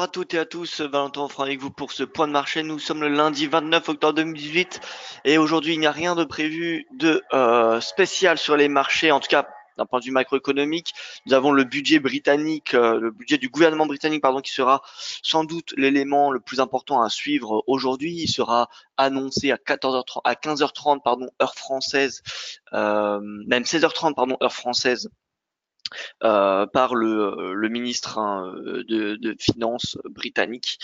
à toutes et à tous, Valentin Offrand avec vous pour ce point de marché. Nous sommes le lundi 29 octobre 2018 et aujourd'hui il n'y a rien de prévu de spécial sur les marchés, en tout cas d'un point de vue macroéconomique. Nous avons le budget britannique, le budget du gouvernement britannique pardon, qui sera sans doute l'élément le plus important à suivre aujourd'hui. Il sera annoncé à 14h30, à 15h30 pardon, heure française, même 16h30 pardon, heure française par le ministre de Finances britannique,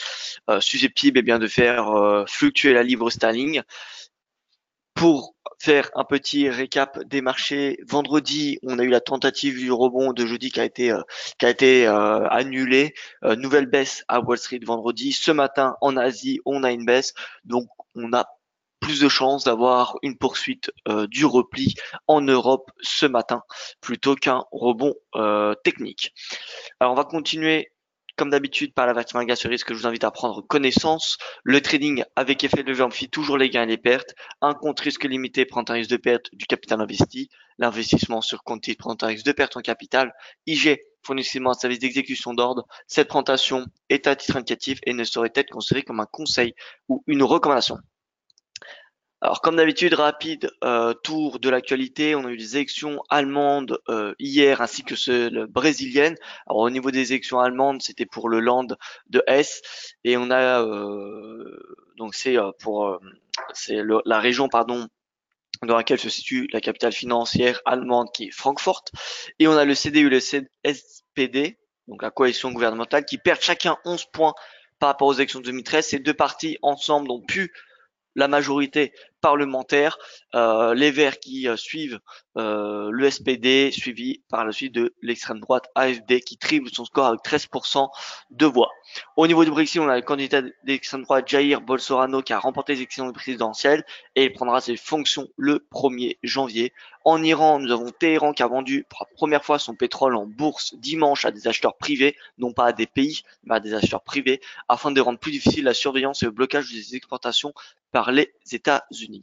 susceptible bien de faire fluctuer la livre sterling. Pour faire un petit récap des marchés, vendredi, on a eu la tentative du rebond de jeudi qui a été annulée. Nouvelle baisse à Wall Street vendredi. Ce matin, en Asie, on a une baisse. Donc, on a plus de chances d'avoir une poursuite du repli en Europe ce matin plutôt qu'un rebond technique. Alors, on va continuer comme d'habitude par la version manga sur risque que je vous invite à prendre connaissance. Le trading avec effet de levier amplifie toujours les gains et les pertes. Un compte risque limité prend un risque de perte du capital investi. L'investissement sur compte titre prend un risque de perte en capital. IG fournit un service d'exécution d'ordre. Cette présentation est à titre indicatif et ne saurait être considérée comme un conseil ou une recommandation. Alors comme d'habitude, rapide tour de l'actualité. On a eu des élections allemandes hier ainsi que celles brésiliennes. Alors au niveau des élections allemandes, c'était pour le Land de Hesse et on a donc c'est la région pardon dans laquelle se situe la capitale financière allemande qui est Francfort, et on a le CDU et le SPD, donc la coalition gouvernementale, qui perdent chacun 11 points par rapport aux élections de 2013. Ces deux partis ensemble n'ont plus la majorité parlementaire, les Verts qui suivent le SPD, suivi par la suite de l'extrême droite AfD qui triple son score avec 13% de voix. Au niveau du Brexit, on a le candidat d'extrême droite Jair Bolsonaro qui a remporté les élections présidentielles et il prendra ses fonctions le 1er janvier. En Iran, nous avons Téhéran qui a vendu pour la première fois son pétrole en bourse dimanche à des acheteurs privés, non pas à des pays, mais à des acheteurs privés, afin de rendre plus difficile la surveillance et le blocage des exportations par les États-Unis.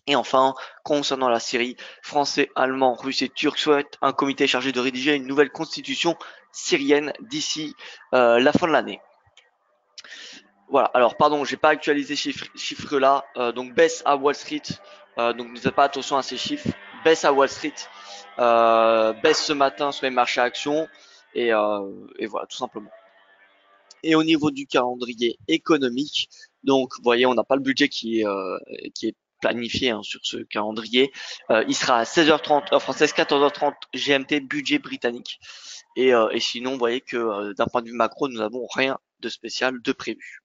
Et enfin, concernant la Syrie, Français, Allemands, Russes et Turcs souhaitent un comité chargé de rédiger une nouvelle constitution syrienne d'ici la fin de l'année. Voilà, alors pardon, j'ai pas actualisé ces chiffres là, donc baisse à Wall Street, donc ne faites pas attention à ces chiffres, baisse à Wall Street, baisse ce matin sur les marchés actions, et voilà, tout simplement. Et au niveau du calendrier économique, donc vous voyez, on n'a pas le budget qui est planifié sur ce calendrier. Il sera à 16h30 heure française, 14h30 GMT, budget britannique. Et sinon, vous voyez que d'un point de vue macro, nous n'avons rien de spécial de prévu.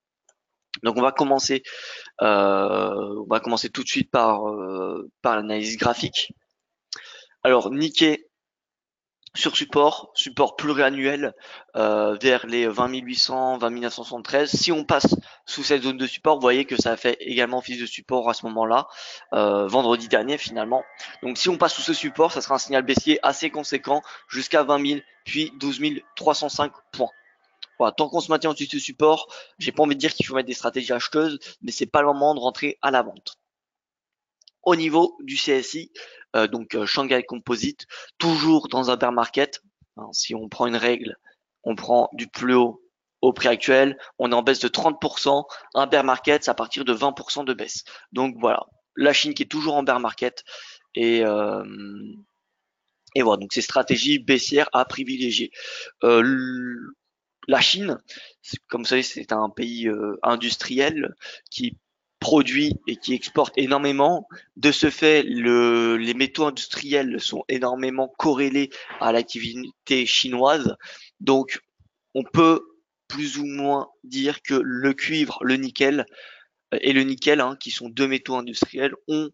Donc on va commencer tout de suite par l'analyse graphique. Alors Nikkei sur support pluriannuel vers les 20 800, 20 973. Si on passe sous cette zone de support, vous voyez que ça fait également office de support à ce moment-là, vendredi dernier finalement. Donc si on passe sous ce support, ça sera un signal baissier assez conséquent jusqu'à 20 000 puis 12 305 points. Voilà, tant qu'on se maintient au-dessus de ce support, j'ai pas envie de dire qu'il faut mettre des stratégies acheteuses, mais c'est pas le moment de rentrer à la vente. Au niveau du CSI, donc Shanghai Composite, toujours dans un bear market. Si on prend une règle, on prend du plus haut au prix actuel, on est en baisse de 30%. Un bear market, c'est à partir de 20% de baisse. Donc voilà, la Chine qui est toujours en bear market et voilà, donc c'est stratégie baissière à privilégier. La Chine, comme vous savez, c'est un pays industriel qui produit et qui exporte énormément. De ce fait, les métaux industriels sont énormément corrélés à l'activité chinoise. Donc, on peut plus ou moins dire que le cuivre, le nickel et le nickel, qui sont deux métaux industriels, ont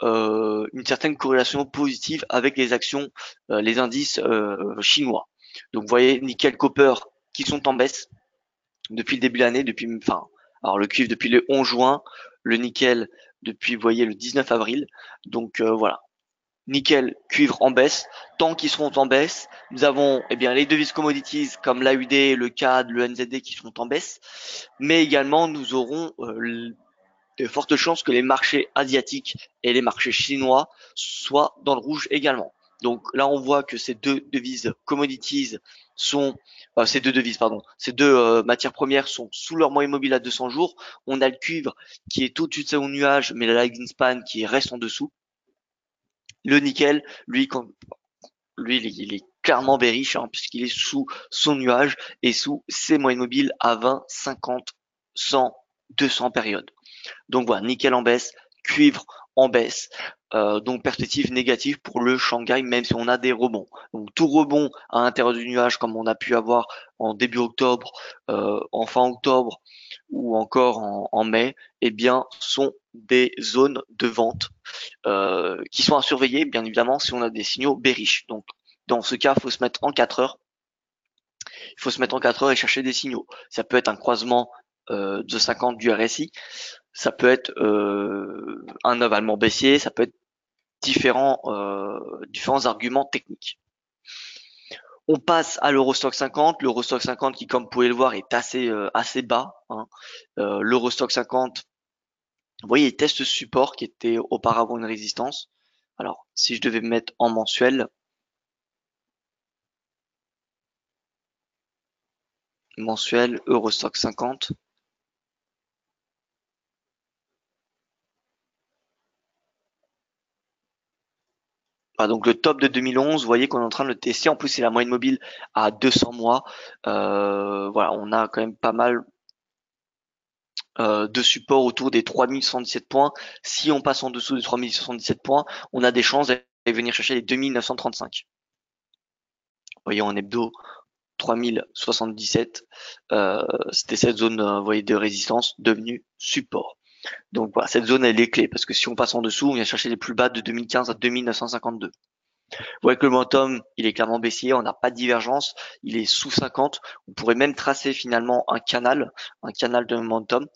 une certaine corrélation positive avec les actions, les indices chinois. Donc, vous voyez, nickel, copper qui sont en baisse depuis le début de l'année, alors le cuivre depuis le 11 juin, le nickel depuis, vous voyez, le 19 avril. Donc voilà, nickel, cuivre en baisse. Tant qu'ils seront en baisse, nous avons les devises commodities comme l'AUD, le CAD, le NZD qui seront en baisse, mais également nous aurons de fortes chances que les marchés asiatiques et les marchés chinois soient dans le rouge également. Donc là, on voit que ces deux devises commodities sont, ces deux devises, pardon, ces deux matières premières sont sous leur moyenne mobile à 200 jours. On a le cuivre qui est au-dessus de son nuage, mais la lagging span qui reste en dessous. Le nickel, lui, il est clairement bearish, hein, puisqu'il est sous son nuage et sous ses moyennes mobiles à 20, 50, 100, 200 périodes. Donc voilà, nickel en baisse, cuivre en baisse. Donc perspective négative pour le Shanghai, même si on a des rebonds. Donc tout rebond à l'intérieur du nuage, comme on a pu avoir en début octobre, en fin octobre ou encore en mai, eh bien, sont des zones de vente qui sont à surveiller, bien évidemment, si on a des signaux bearish. Donc dans ce cas, il faut se mettre en 4 heures. Il faut se mettre en 4 heures et chercher des signaux. Ça peut être un croisement de 50 du RSI, ça peut être un avalement baissier, ça peut être différents arguments techniques. On passe à l'Eurostock 50. L'Eurostock 50 qui, comme vous pouvez le voir, est assez bas, hein. L'Eurostock 50, vous voyez, il teste ce support qui était auparavant une résistance. Alors, si je devais me mettre en mensuel, Eurostock 50. Ah, donc le top de 2011, vous voyez qu'on est en train de le tester. En plus, c'est la moyenne mobile à 200 mois. Voilà, on a quand même pas mal de support autour des 3077 points. Si on passe en dessous des 3077 points, on a des chances d'aller venir chercher les 2935. Vous voyez, en hebdo, 3077, c'était cette zone, vous voyez, de résistance devenue support. Donc voilà, cette zone elle est clé parce que si on passe en dessous, on vient chercher les plus bas de 2015 à 2952. Vous voyez que le momentum, il est clairement baissier, on n'a pas de divergence, il est sous 50. On pourrait même tracer finalement un canal de momentum.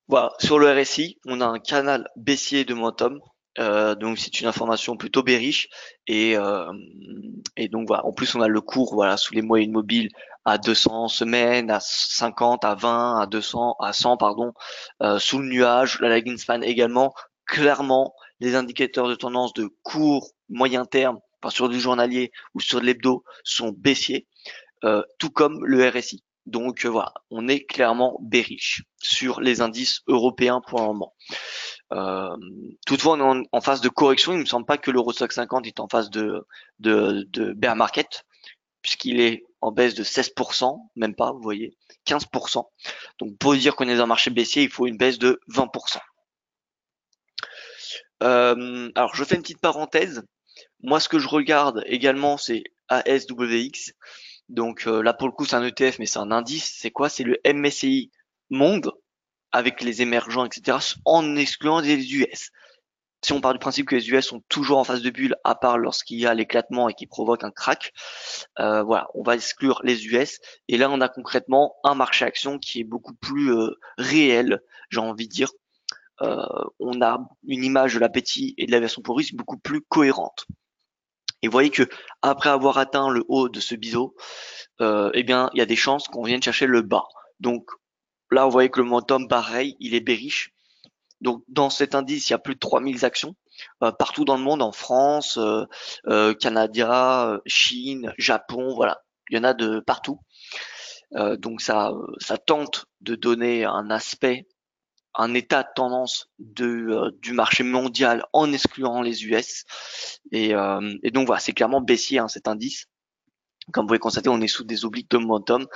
Voilà, sur le RSI, on a un canal baissier de momentum. Donc c'est une information plutôt bearish et donc voilà. En plus on a le cours voilà sous les moyennes mobiles à 200 semaines, à 50, à 20, à 200, à 100 pardon, sous le nuage, la lagging span également. Clairement, les indicateurs de tendance de court moyen terme, enfin sur du journalier ou sur de l'hebdo, sont baissiers, tout comme le RSI. Donc voilà, on est clairement bearish sur les indices européens pour le moment. Toutefois, on est en phase de correction. Il ne me semble pas que l'Eurostock 50 est en phase de bear market, puisqu'il est en baisse de 16%, même pas, vous voyez, 15%. Donc pour dire qu'on est dans un marché baissier, il faut une baisse de 20%. Alors je fais une petite parenthèse. Moi, ce que je regarde également, c'est ASWX. Donc là, pour le coup, c'est un ETF, mais c'est un indice. C'est quoi? C'est le MSCI Monde avec les émergents, etc., en excluant les US. Si on part du principe que les US sont toujours en phase de bulle, à part lorsqu'il y a l'éclatement et qui provoque un crack, voilà, on va exclure les US. Et là, on a concrètement un marché action qui est beaucoup plus réel, j'ai envie de dire. On a une image de l'appétit et de l'aversion pour risque beaucoup plus cohérente. Et vous voyez que après avoir atteint le haut de ce biseau, eh bien, il y a des chances qu'on vienne chercher le bas. Donc là, vous voyez que le momentum, pareil, il est bearish. Donc dans cet indice, il y a plus de 3000 actions partout dans le monde, en France, Canada, Chine, Japon, voilà, il y en a de partout. Donc ça tente de donner un aspect, un état de tendance du marché mondial en excluant les US. Et donc voilà, c'est clairement baissier hein, cet indice. Comme vous pouvez constater, on est sous des obliques de momentum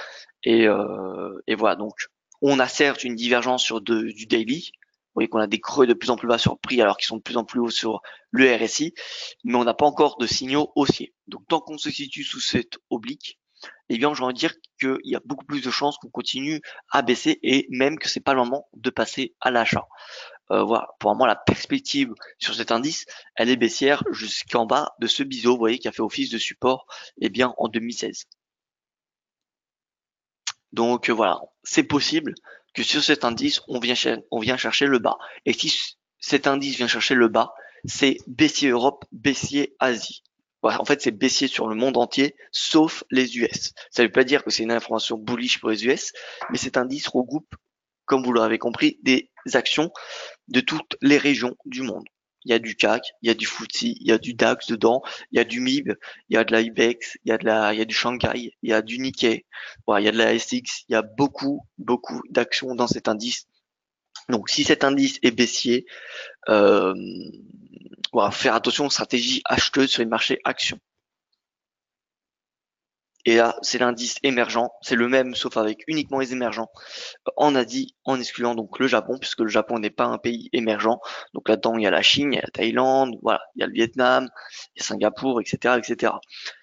et voilà. Donc on a certes une divergence sur du daily. Vous voyez qu'on a des creux de plus en plus bas sur le prix alors qu'ils sont de plus en plus hauts sur le RSI, mais on n'a pas encore de signaux haussiers. Donc tant qu'on se situe sous cette oblique, eh bien j'ai envie de dire qu'il y a beaucoup plus de chances qu'on continue à baisser et même que c'est pas le moment de passer à l'achat. Voilà, pour moi la perspective sur cet indice, elle est baissière jusqu'en bas de ce biseau, vous voyez, qui a fait office de support, eh bien en 2016. Donc voilà, c'est possible que sur cet indice, on vient chercher le bas. Et si cet indice vient chercher le bas, c'est baissier Europe, baissier Asie. Voilà, en fait, c'est baissier sur le monde entier, sauf les US. Ça ne veut pas dire que c'est une information bullish pour les US, mais cet indice regroupe, comme vous l'aurez compris, des actions de toutes les régions du monde. Il y a du CAC, il y a du FTSE, il y a du DAX dedans, il y a du MIB, il y a de la IBEX, il y a du Shanghai, il y a du Nikkei, voilà, il y a de la SX, il y a beaucoup d'actions dans cet indice. Donc, si cet indice est baissier, euh, voilà, faire attention aux stratégies acheteuses sur les marchés actions. Et là, c'est l'indice émergent, c'est le même sauf avec uniquement les émergents en Asie, en excluant donc le Japon, puisque le Japon n'est pas un pays émergent. Donc là-dedans, il y a la Chine, il y a la Thaïlande, voilà, il y a le Vietnam, il y a Singapour, etc., etc.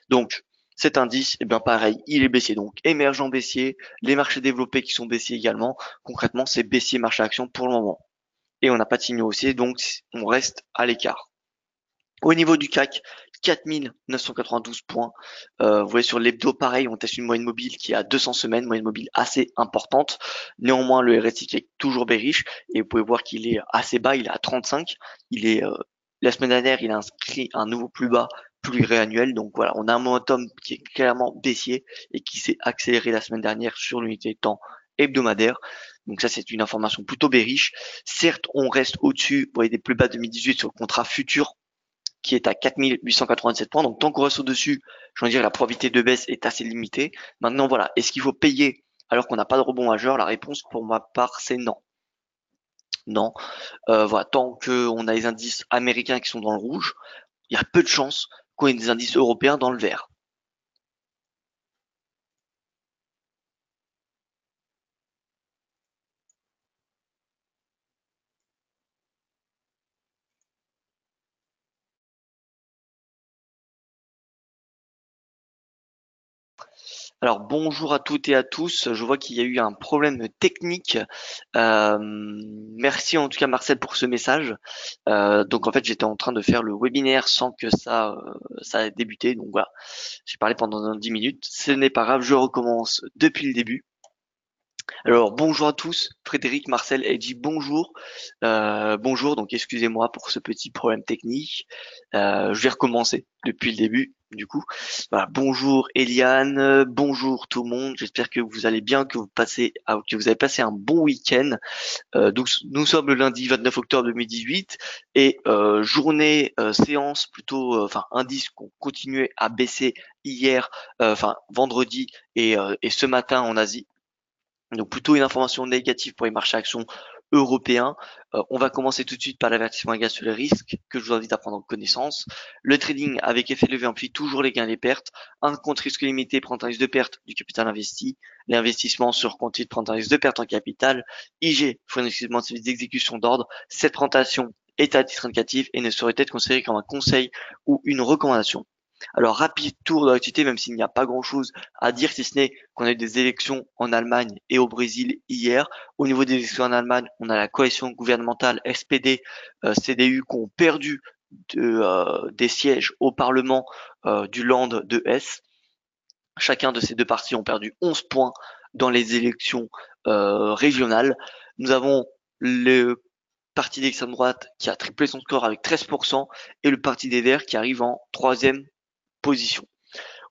Donc cet indice, eh bien pareil, il est baissier. Donc émergent baissier, les marchés développés qui sont baissiers également. Concrètement, c'est baissier marché action pour le moment. Et on n'a pas de signaux haussiers, donc on reste à l'écart. Au niveau du CAC, 4992 points. Vous voyez sur l'hebdo, pareil, on teste une moyenne mobile qui est à 200 semaines, moyenne mobile assez importante. Néanmoins, le RSI qui est toujours bearish et vous pouvez voir qu'il est assez bas, il est à 35. Il est la semaine dernière, il a inscrit un nouveau plus bas pluriannuel. Donc voilà, on a un momentum qui est clairement baissier et qui s'est accéléré la semaine dernière sur l'unité de temps hebdomadaire. Donc ça, c'est une information plutôt bearish. Certes, on reste au-dessus, vous voyez, des plus bas de 2018 sur le contrat futur qui est à 4887 points. Donc tant qu'on reste au-dessus, je veux dire la probabilité de baisse est assez limitée. Maintenant voilà, est-ce qu'il faut payer alors qu'on n'a pas de rebond majeur? La réponse pour ma part c'est non. Non. Voilà, tant qu'on a les indices américains qui sont dans le rouge, il y a peu de chances qu'on ait des indices européens dans le vert. Alors bonjour à toutes et à tous. Je vois qu'il y a eu un problème technique. Euh, Merci en tout cas Marcel pour ce message. Donc en fait j'étais en train de faire le webinaire sans que ça ait débuté. Donc voilà, j'ai parlé pendant 10 minutes. Ce n'est pas grave, je recommence depuis le début. Alors bonjour à tous, Frédéric, Marcel, Edgy, bonjour. Bonjour, donc excusez-moi pour ce petit problème technique. Je vais recommencer depuis le début, du coup. Voilà, bonjour Eliane, bonjour tout le monde. J'espère que vous allez bien, que vous avez passé un bon week-end. Donc nous sommes le lundi 29 octobre 2018 et journée séance plutôt, enfin indice qu'on continuait à baisser hier, enfin vendredi et ce matin en Asie. Donc plutôt une information négative pour les marchés actions européens. On va commencer tout de suite par l'avertissement à gaz sur les risques que je vous invite à prendre en connaissance. Le trading avec effet levier amplifie toujours les gains et les pertes. Un compte risque limité prend un risque de perte du capital investi. L'investissement sur compte titre prend un risque de perte en capital. IG fournit exclusivement de services d'exécution d'ordre. Cette présentation est à titre indicatif et ne saurait être considérée comme un conseil ou une recommandation. Alors, rapide tour de l'activité, même s'il n'y a pas grand-chose à dire, si ce n'est qu'on a eu des élections en Allemagne et au Brésil hier. Au niveau des élections en Allemagne, on a la coalition gouvernementale SPD, CDU qui ont perdu des sièges au Parlement du Land de Hesse. Chacun de ces deux partis ont perdu 11 points dans les élections régionales. Nous avons le parti d'extrême droite qui a triplé son score avec 13% et le parti des Verts qui arrive en troisième position.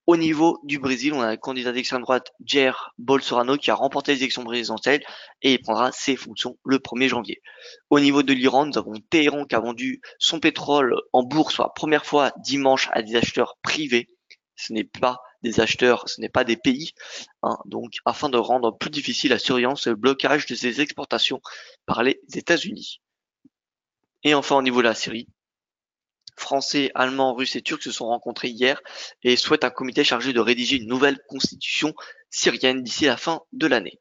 Au niveau du Brésil, on a le candidat d'extrême droite Jair Bolsonaro qui a remporté les élections présidentielles et il prendra ses fonctions le 1er janvier. Au niveau de l'Iran, nous avons Téhéran qui a vendu son pétrole en bourse pour la première fois dimanche à des acheteurs privés. Ce n'est pas des acheteurs, ce n'est pas des pays, hein, donc afin de rendre plus difficile la surveillance et le blocage de ces exportations par les États-Unis. Et enfin au niveau de la Syrie, Français, Allemands, Russes et Turcs se sont rencontrés hier et souhaitent un comité chargé de rédiger une nouvelle constitution syrienne d'ici la fin de l'année.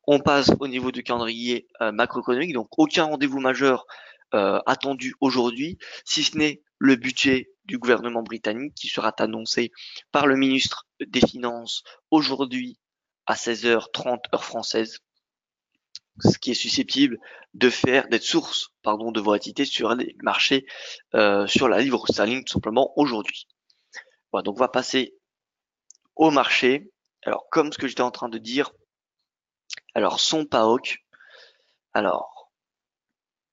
On passe au niveau du calendrier macroéconomique, donc aucun rendez-vous majeur attendu aujourd'hui, si ce n'est le budget du gouvernement britannique qui sera annoncé par le ministre des Finances aujourd'hui à 16h30 heure française, ce qui est susceptible d'être source, de volatilité sur les marchés, sur la livre sterling tout simplement aujourd'hui. Voilà, donc on va passer au marché. Alors, comme ce que j'étais en train de dire, alors son PAOC, alors,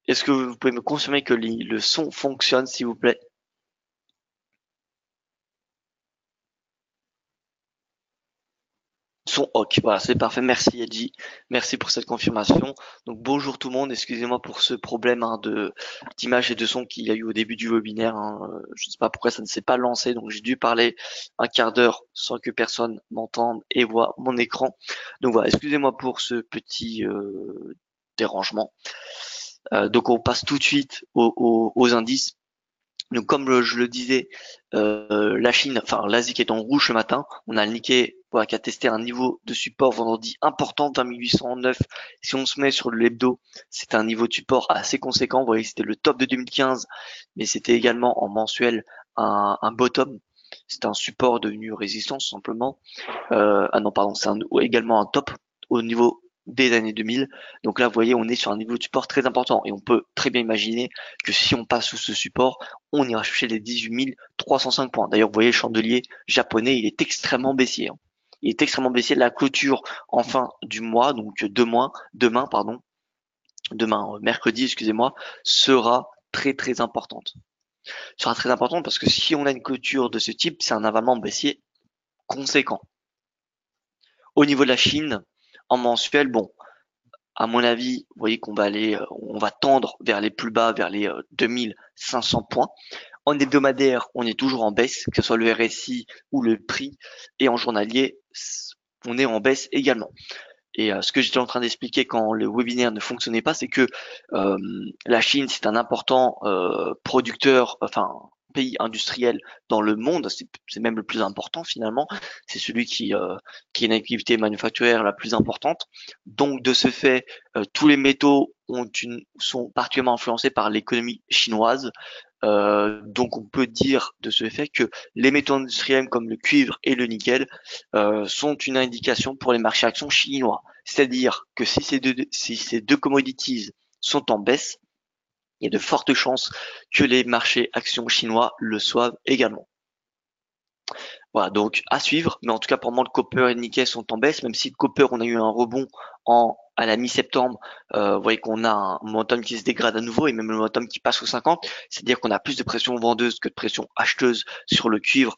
est-ce que vous pouvez me confirmer que le son fonctionne, s'il vous plaît? Son hoc. Voilà, c'est parfait. Merci Edgy. Merci pour cette confirmation. Donc bonjour tout le monde. Excusez-moi pour ce problème de d'image et de son qu'il y a eu au début du webinaire. Je ne sais pas pourquoi ça ne s'est pas lancé. Donc j'ai dû parler un quart d'heure sans que personne m'entende et voit mon écran. Donc voilà, excusez-moi pour ce petit dérangement. Donc on passe tout de suite aux indices. Donc comme je le disais, la Chine, enfin l'Asie qui est en rouge ce matin, on a le Nikkei voilà, qui a testé un niveau de support vendredi important, 20 809. Si on se met sur l'hebdo, c'est un niveau de support assez conséquent. Vous voyez, c'était le top de 2015, mais c'était également en mensuel un bottom. C'est un support devenu résistance simplement. Ah non, pardon, c'est également un top au niveau des années 2000. Donc là, vous voyez, on est sur un niveau de support très important et on peut très bien imaginer que si on passe sous ce support, on ira chercher les 18 305 points. D'ailleurs, vous voyez, le chandelier japonais, il est extrêmement baissier. Il est extrêmement baissier. La clôture en fin du mois, donc demain, mercredi, excusez-moi, sera très importante. Sera très importante parce que si on a une clôture de ce type, c'est un avalement baissier conséquent. Au niveau de la Chine, en mensuel, bon, à mon avis, vous voyez qu'on va on va tendre vers les plus bas, vers les 2500 points. En hebdomadaire, on est toujours en baisse, que ce soit le RSI ou le prix, et en journalier, on est en baisse également. Et ce que j'étais en train d'expliquer quand le webinaire ne fonctionnait pas, c'est que la Chine, c'est un important producteur, enfin pays industriel dans le monde. C'est même le plus important finalement. C'est celui qui a une activité manufacturière la plus importante. Donc de ce fait, tous les métaux sont particulièrement influencés par l'économie chinoise. Donc on peut dire de ce fait que les métaux industriels comme le cuivre et le nickel sont une indication pour les marchés actions chinois. C'est-à-dire que si ces deux commodities sont en baisse, il y a de fortes chances que les marchés actions chinois le soient également. Voilà, donc à suivre. Mais en tout cas, pour moi, le copper et le nickel sont en baisse, même si le copper, on a eu un rebond à la mi-septembre. Vous voyez qu'on a un momentum qui se dégrade à nouveau et même le momentum qui passe aux 50. C'est-à-dire qu'on a plus de pression vendeuse que de pression acheteuse sur le cuivre.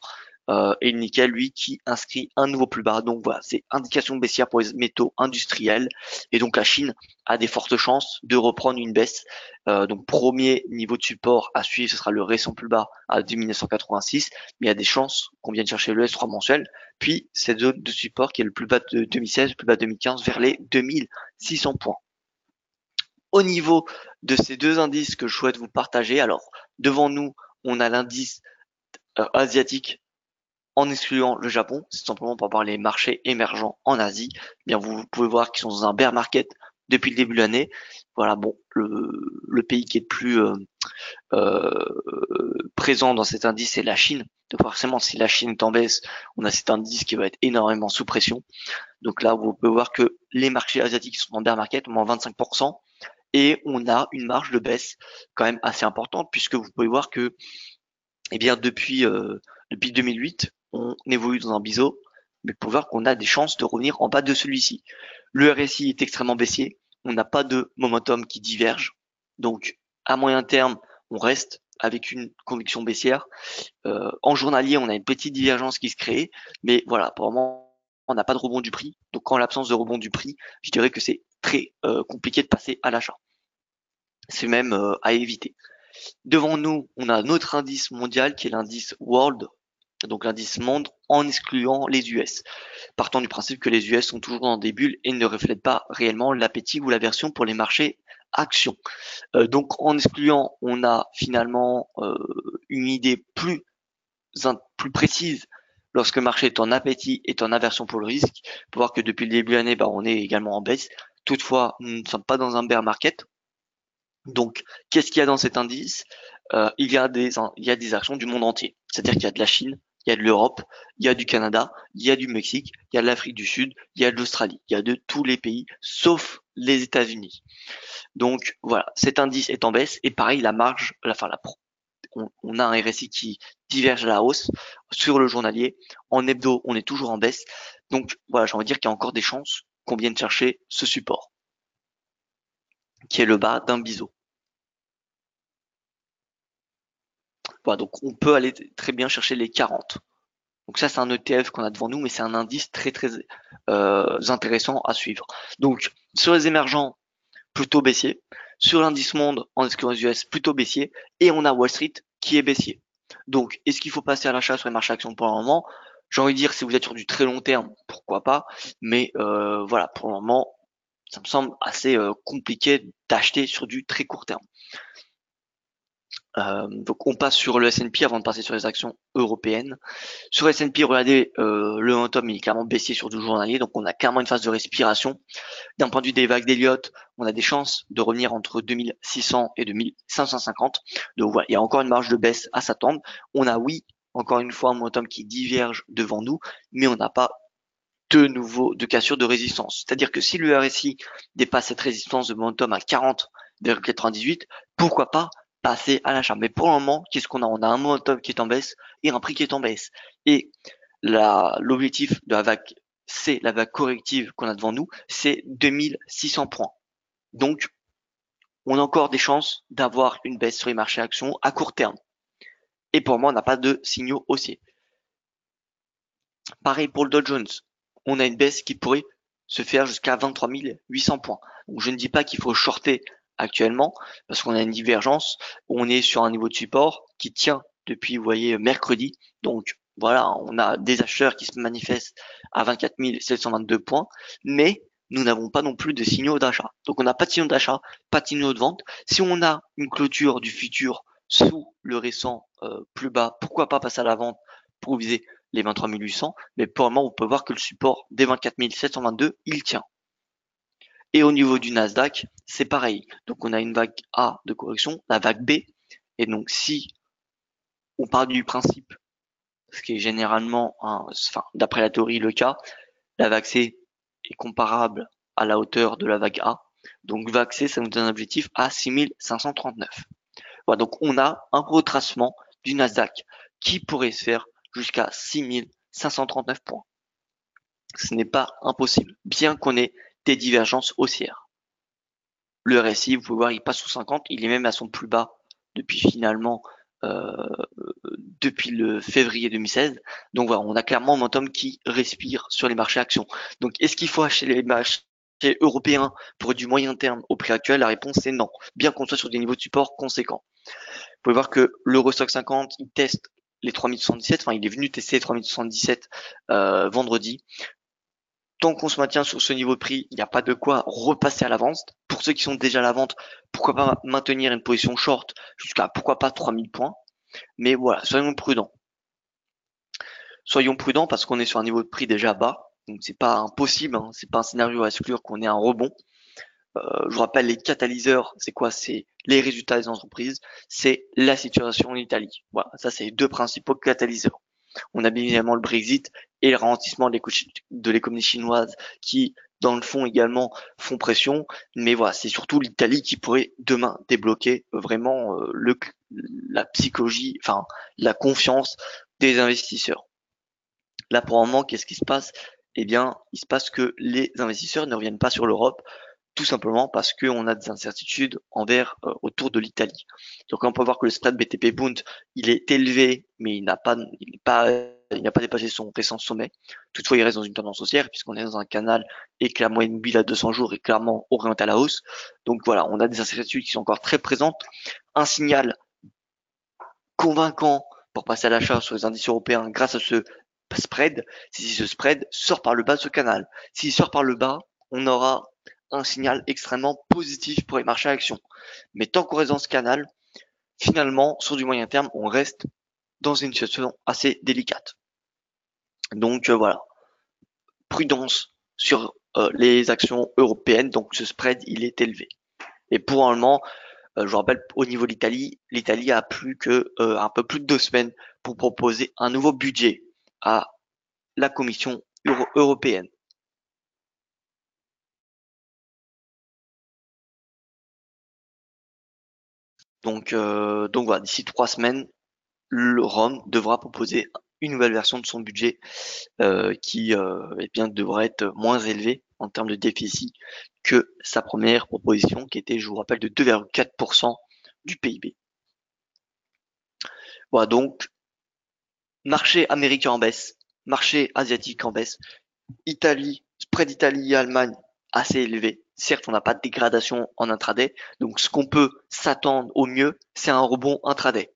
Et le nickel, lui, qui inscrit un nouveau plus bas. Donc voilà, c'est indication baissière pour les métaux industriels. Et donc la Chine a des fortes chances de reprendre une baisse. Donc premier niveau de support à suivre, ce sera le récent plus bas à 2986. Mais il y a des chances qu'on vienne chercher le S3 mensuel. Puis cette zone de support qui est le plus bas de 2016, le plus bas de 2015 vers les 2600 points. Au niveau de ces deux indices que je souhaite vous partager, alors devant nous, on a l'indice asiatique en excluant le Japon, c'est simplement pour avoir les marchés émergents en Asie. Bien, vous pouvez voir qu'ils sont dans un bear market depuis le début de l'année. Voilà, bon, le pays qui est le plus présent dans cet indice, c'est la Chine. Donc forcément, si la Chine est en baisse, on a cet indice qui va être énormément sous pression. Donc là, vous pouvez voir que les marchés asiatiques sont en bear market, moins 25%, et on a une marge de baisse quand même assez importante, puisque vous pouvez voir que eh bien, depuis 2008, on évolue dans un biseau, mais pour voir qu'on a des chances de revenir en bas de celui-ci. Le RSI est extrêmement baissier, on n'a pas de momentum qui diverge, donc à moyen terme, on reste avec une conviction baissière. En journalier, on a une petite divergence qui se crée, mais voilà, pour le moment, on n'a pas de rebond du prix. Donc en l'absence de rebond du prix, je dirais que c'est très compliqué de passer à l'achat. C'est même à éviter. Devant nous, on a notre indice mondial qui est l'indice World, donc l'indice monde en excluant les US. Partant du principe que les US sont toujours dans des bulles et ne reflètent pas réellement l'appétit ou l'aversion pour les marchés actions. Donc en excluant, on a finalement une idée plus précise lorsque le marché est en appétit et en aversion pour le risque. Pour voir que depuis le début de l'année, on est également en baisse. Toutefois, nous ne sommes pas dans un bear market. Donc, qu'est-ce qu'il y a dans cet indice? Il y a des actions du monde entier. C'est-à-dire qu'il y a de la Chine, il y a de l'Europe, il y a du Canada, il y a du Mexique, il y a de l'Afrique du Sud, il y a de l'Australie, il y a de tous les pays, sauf les États-Unis. Donc voilà, cet indice est en baisse et pareil, la marge, on a un RSI qui diverge à la hausse sur le journalier. En hebdo, on est toujours en baisse. Donc voilà, j'ai envie de dire qu'il y a encore des chances qu'on vienne chercher ce support, qui est le bas d'un biseau. Voilà, donc on peut aller très bien chercher les 40. Donc ça, c'est un ETF qu'on a devant nous, mais c'est un indice très très intéressant à suivre. Donc sur les émergents, plutôt baissier. Sur l'indice monde en excluant les US, plutôt baissier. Et on a Wall Street qui est baissier. Donc est-ce qu'il faut passer à l'achat sur les marchés actions pour le moment? J'ai envie de dire, si vous êtes sur du très long terme, pourquoi pas. Mais voilà, pour le moment, ça me semble assez compliqué d'acheter sur du très court terme. Donc on passe sur le S&P avant de passer sur les actions européennes. Sur S&P, regardez, le momentum il est clairement baissier sur du journalier, donc on a clairement une phase de respiration. D'un point de vue des vagues d'Elliott, on a des chances de revenir entre 2600 et 2550. Donc voilà, il y a encore une marge de baisse à s'attendre. On a, oui, encore une fois, un momentum qui diverge devant nous, mais on n'a pas de nouveau de cassure de résistance. C'est-à-dire que si le RSI dépasse cette résistance de momentum à 40,98, pourquoi pas passer à l'achat. Mais pour le moment, qu'est-ce qu'on a? On a un momentum qui est en baisse et un prix qui est en baisse. Et l'objectif de la vague C, la vague corrective qu'on a devant nous, c'est 2600 points. Donc, on a encore des chances d'avoir une baisse sur les marchés actions à court terme. Et pour moi, on n'a pas de signaux haussiers. Pareil pour le Dow Jones. On a une baisse qui pourrait se faire jusqu'à 23 800 points. Donc, je ne dis pas qu'il faut shorter actuellement parce qu'on a une divergence. On est sur un niveau de support qui tient depuis, vous voyez, mercredi. Donc, voilà, on a des acheteurs qui se manifestent à 24 722 points, mais nous n'avons pas non plus de signaux d'achat. Donc, on n'a pas de signaux d'achat, pas de signaux de vente. Si on a une clôture du futur sous le récent plus bas, pourquoi pas passer à la vente pour viser les 23 800, mais pour le moment, on peut voir que le support des 24 722, il tient. Et au niveau du Nasdaq, c'est pareil. Donc, on a une vague A de correction, la vague B. Et donc, si on part du principe, ce qui est généralement, enfin, d'après la théorie, le cas, la vague C est comparable à la hauteur de la vague A. Donc, vague C, ça nous donne un objectif à 6539. Voilà, donc on a un retracement du Nasdaq qui pourrait se faire jusqu'à 6539 points. Ce n'est pas impossible, bien qu'on ait des divergences haussières. Le RSI, vous pouvez voir, il passe sous 50, il est même à son plus bas depuis finalement depuis le février 2016. Donc voilà, on a clairement un momentum qui respire sur les marchés actions. Donc est-ce qu'il faut acheter les marchés européens pour du moyen terme au prix actuel? La réponse est non, bien qu'on soit sur des niveaux de support conséquents. Vous pouvez voir que l'Eurostock 50, il teste les 3077, enfin il est venu tester les 3077 vendredi. Tant qu'on se maintient sur ce niveau de prix, il n'y a pas de quoi repasser à la vente. Pour ceux qui sont déjà à la vente, pourquoi pas maintenir une position short jusqu'à pourquoi pas 3000 points. Mais voilà, soyons prudents. Soyons prudents parce qu'on est sur un niveau de prix déjà bas. Donc c'est pas impossible, hein, c'est pas un scénario à exclure qu'on ait un rebond. Je vous rappelle les catalyseurs, c'est quoi? C'est les résultats des entreprises, c'est la situation en Italie. Voilà, ça c'est les deux principaux catalyseurs. On a bien évidemment le Brexit et le ralentissement de l'économie chinoise qui, dans le fond également, font pression. Mais voilà, c'est surtout l'Italie qui pourrait demain débloquer vraiment la psychologie, enfin la confiance des investisseurs. Là, pour le moment, qu'est-ce qui se passe? Eh bien, il se passe que les investisseurs ne reviennent pas sur l'Europe, tout simplement parce qu'on a des incertitudes autour de l'Italie. Donc on peut voir que le spread BTP Bund, il est élevé, mais il n'a pas dépassé son récent sommet. Toutefois, il reste dans une tendance haussière puisqu'on est dans un canal et que la moyenne mobile à 200 jours est clairement orientée à la hausse. Donc voilà, on a des incertitudes qui sont encore très présentes. Un signal convaincant pour passer à l'achat sur les indices européens grâce à ce spread, si ce spread sort par le bas de ce canal. S'il sort par le bas, on aura un signal extrêmement positif pour les marchés actions. Mais tant qu'on reste dans ce canal, finalement, sur du moyen terme, on reste dans une situation assez délicate. Donc voilà, prudence sur les actions européennes. Donc ce spread, il est élevé. Et pour un moment, je vous rappelle, au niveau de l'Italie a plus que un peu plus de 2 semaines pour proposer un nouveau budget à la Commission européenne. Donc voilà, d'ici 3 semaines, le Rome devra proposer une nouvelle version de son budget qui eh bien, devrait être moins élevé en termes de déficit que sa première proposition qui était, je vous rappelle, de 2,4% du PIB. Voilà, donc marché américain en baisse, Marché asiatique en baisse. Italie, spread Italie-Allemagne assez élevé. Certes, on n'a pas de dégradation en intraday, donc ce qu'on peut s'attendre au mieux, c'est un rebond intraday.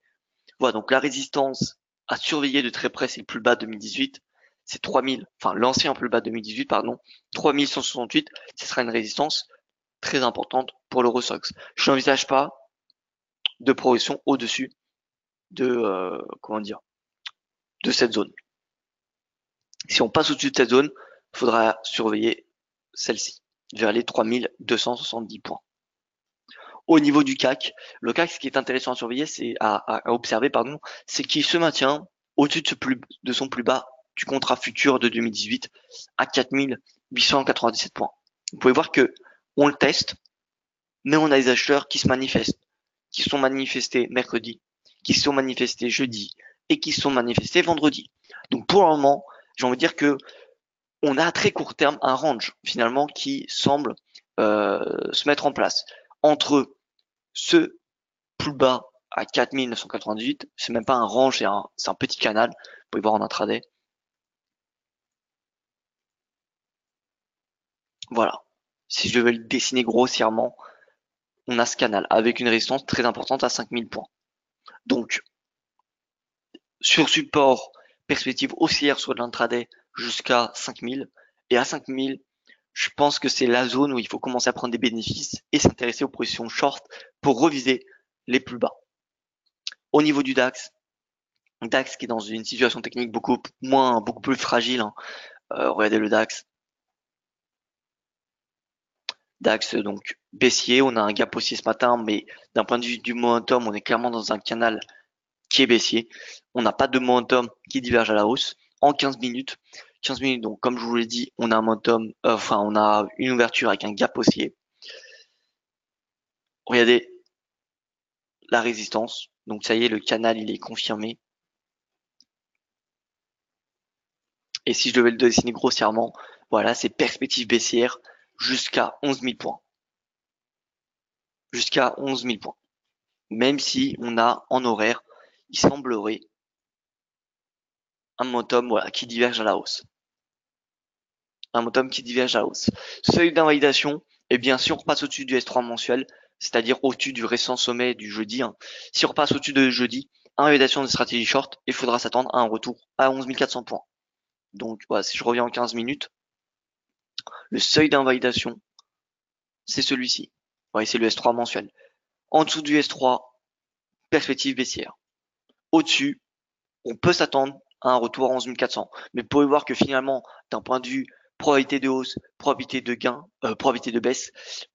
Voilà, donc la résistance à surveiller de très près, c'est le plus bas 2018, c'est 3000, enfin l'ancien plus bas 2018, pardon, 3168, ce sera une résistance très importante pour l'Eurostoxx. Je n'envisage pas de progression au-dessus de, comment dire, de cette zone. Si on passe au-dessus de cette zone, il faudra surveiller celle-ci, vers les 3270 points. Au niveau du CAC, le CAC, ce qui est intéressant à surveiller, c'est à observer, pardon, c'est qu'il se maintient au-dessus de son plus bas du contrat futur de 2018 à 4897 points. Vous pouvez voir que on le teste, mais on a des acheteurs qui se manifestent, qui sont manifestés mercredi, qui sont manifestés jeudi et qui sont manifestés vendredi. Donc pour le moment, j'ai envie de dire que on a à très court terme un range finalement qui semble se mettre en place entre ce plus bas à 4998, c'est même pas un range, c'est un petit canal, vous pouvez voir en intraday. Voilà. Si je devais le dessiner grossièrement, on a ce canal avec une résistance très importante à 5000 points. Donc, sur support, perspective haussière sur l'intraday jusqu'à 5000. Et à 5000, je pense que c'est la zone où il faut commencer à prendre des bénéfices et s'intéresser aux positions short pour reviser les plus bas. Au niveau du DAX, DAX qui est dans une situation technique beaucoup plus fragile. Hein. Regardez le DAX. DAX donc baissier, on a un gap haussier ce matin, mais d'un point de vue du momentum, on est clairement dans un canal qui est baissier. On n'a pas de momentum qui diverge à la hausse en 15 minutes. 15 minutes, donc comme je vous l'ai dit, on a un momentum, on a une ouverture avec un gap haussier. Regardez la résistance. Donc ça y est, le canal il est confirmé. Et si je devais le dessiner grossièrement, voilà, c'est perspective baissière jusqu'à 11 000 points. Jusqu'à 11 000 points. Même si on a en horaire, il semblerait un momentum voilà, qui diverge à la hausse. Un momentum qui diverge à la hausse. Seuil d'invalidation, et bien si on repasse au-dessus du S3 mensuel, c'est-à-dire au-dessus du récent sommet du jeudi, hein, si on repasse au-dessus de jeudi, invalidation de stratégie short, il faudra s'attendre à un retour à 11 400 points. Donc voilà, si je reviens en 15 minutes, le seuil d'invalidation, c'est celui-ci. Ouais, c'est le S3 mensuel. En dessous du S3, perspective baissière. Au-dessus, on peut s'attendre à un retour à 11 400. Mais vous pouvez voir que finalement, d'un point de vue probabilité de hausse, probabilité de gain, probabilité de baisse,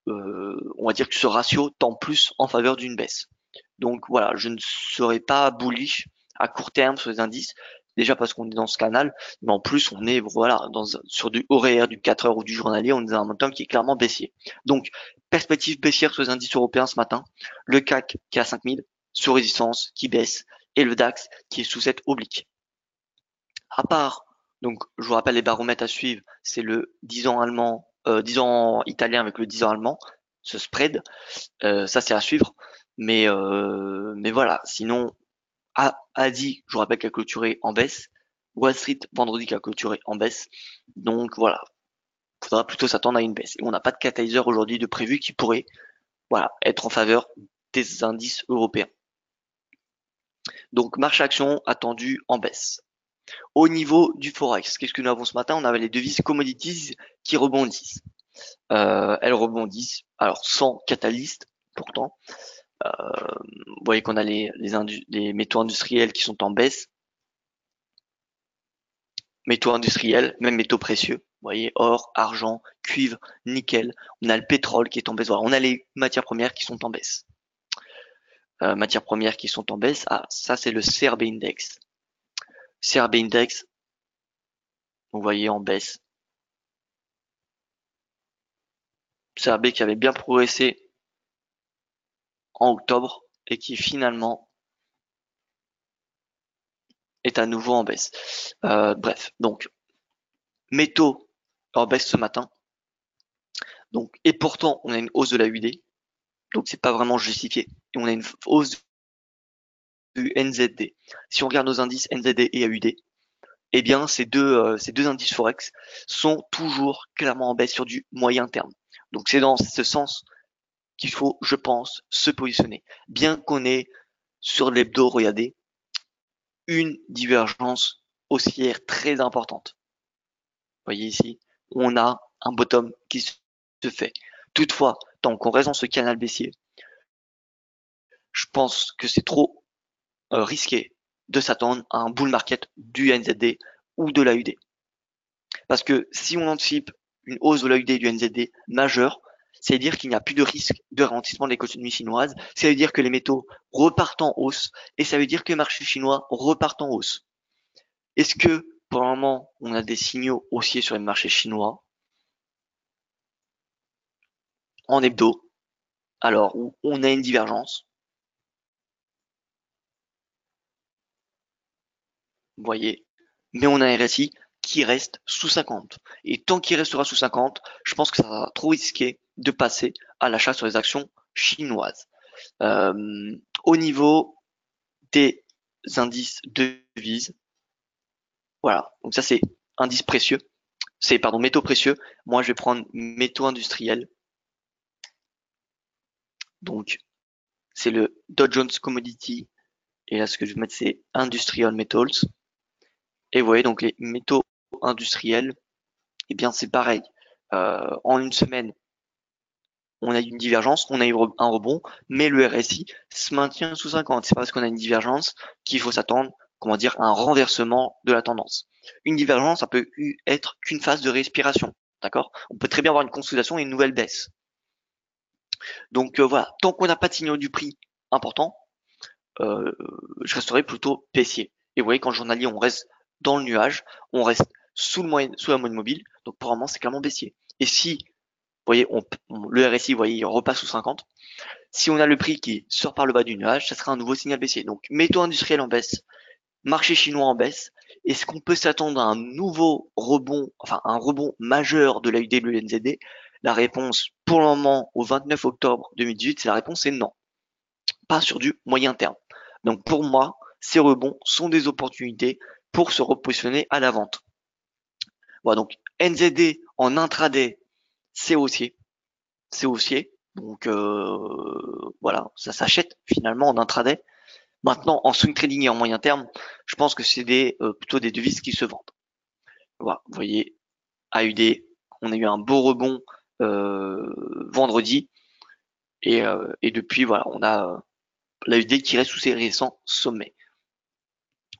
on va dire que ce ratio tend plus en faveur d'une baisse. Donc voilà, je ne serai pas bullish à court terme sur les indices, déjà parce qu'on est dans ce canal, mais en plus on est voilà sur du horaire, du 4 heures ou du journalier, on est dans un momentum qui est clairement baissier. Donc perspective baissière sur les indices européens ce matin, le CAC qui est à 5000, sous résistance, qui baisse, et le DAX qui est sous cette oblique. À part, donc je vous rappelle les baromètres à suivre, c'est le 10 ans allemand, 10 ans italien avec le 10 ans allemand, ce spread, ça c'est à suivre. Mais voilà, sinon Adi, je vous rappelle, qui a clôturé en baisse. Wall Street, vendredi, qui a clôturé en baisse. Donc voilà, il faudra plutôt s'attendre à une baisse. Et on n'a pas de catalyseur aujourd'hui de prévu qui pourrait voilà, être en faveur des indices européens. Donc marche action attendue en baisse. Au niveau du Forex, qu'est-ce que nous avons ce matin? On avait les devises commodities qui rebondissent. Elles rebondissent, alors sans catalyste pourtant. Vous voyez qu'on a les métaux industriels qui sont en baisse. Métaux industriels, même métaux précieux. Vous voyez, or, argent, cuivre, nickel. On a le pétrole qui est en baisse. Voilà, on a les matières premières qui sont en baisse. Matières premières qui sont en baisse. Ah, ça c'est le CRB Index. CRB Index, vous voyez en baisse. CRB qui avait bien progressé en octobre et qui finalement est à nouveau en baisse. Bref, donc métaux en baisse ce matin. Donc et pourtant on a une hausse de la UD, donc c'est pas vraiment justifié. Et on a une hausse du NZD. Si on regarde nos indices NZD et AUD, eh bien ces deux indices forex sont toujours clairement en baisse sur du moyen terme. Donc c'est dans ce sens qu'il faut, je pense, se positionner. Bien qu'on ait sur l'hebdo, regardez, une divergence haussière très importante. Vous voyez ici, on a un bottom qui se fait. Toutefois, tant qu'on reste dans ce canal baissier, je pense que c'est trop risqué de s'attendre à un bull market du NZD ou de l'AUD. Parce que si on anticipe une hausse de l'AUD et du NZD majeure, c'est à dire qu'il n'y a plus de risque de ralentissement de l'économie chinoise, ça veut dire que les métaux repartent en hausse et ça veut dire que le marché chinois repart en hausse. Est-ce que pour le moment on a des signaux haussiers sur les marchés chinois en hebdo, alors où on a une divergence, vous voyez, mais on a un RSI qui reste sous 50. Et tant qu'il restera sous 50, je pense que ça sera trop risqué de passer à l'achat sur les actions chinoises. Au niveau des indices de devises, voilà, donc ça c'est indice précieux, c'est pardon métaux précieux. Moi je vais prendre métaux industriels, donc c'est le Dow Jones Commodity, et là ce que je vais mettre c'est Industrial Metals. Et vous voyez donc les métaux industriels, eh bien c'est pareil. En une semaine, on a une divergence, on a eu un rebond, mais le RSI se maintient sous 50. C'est pas parce qu'on a une divergence qu'il faut s'attendre, comment dire, à un renversement de la tendance. Une divergence, ça peut être qu'une phase de respiration, d'accord? On peut très bien avoir une consolidation et une nouvelle baisse. Donc voilà, tant qu'on n'a pas de signaux du prix important, euh, je resterai plutôt baissier. Et vous voyez, qu'en journalier, on reste dans le nuage, on reste sous la moyenne mobile, donc pour le moment, c'est clairement baissier. Et si, vous voyez, le RSI, vous voyez, il repasse sous 50, si on a le prix qui sort par le bas du nuage, ça sera un nouveau signal baissier. Donc, métaux industriels en baisse, marché chinois en baisse. Est-ce qu'on peut s'attendre à un nouveau rebond, enfin un rebond majeur de l'AUD et de l'UNZD? La réponse, pour le moment, au 29 octobre 2018, c'est la réponse est non. Pas sur du moyen terme. Donc, pour moi, ces rebonds sont des opportunités pour se repositionner à la vente. Voilà, donc NZD en intraday, c'est haussier. C'est haussier. Donc voilà, ça s'achète finalement en intraday. Maintenant, en swing trading et en moyen terme, je pense que c'est plutôt des devises qui se vendent. Voilà, vous voyez, AUD, on a eu un beau rebond vendredi et depuis voilà, on a l'AUD qui reste sous ses récents sommets.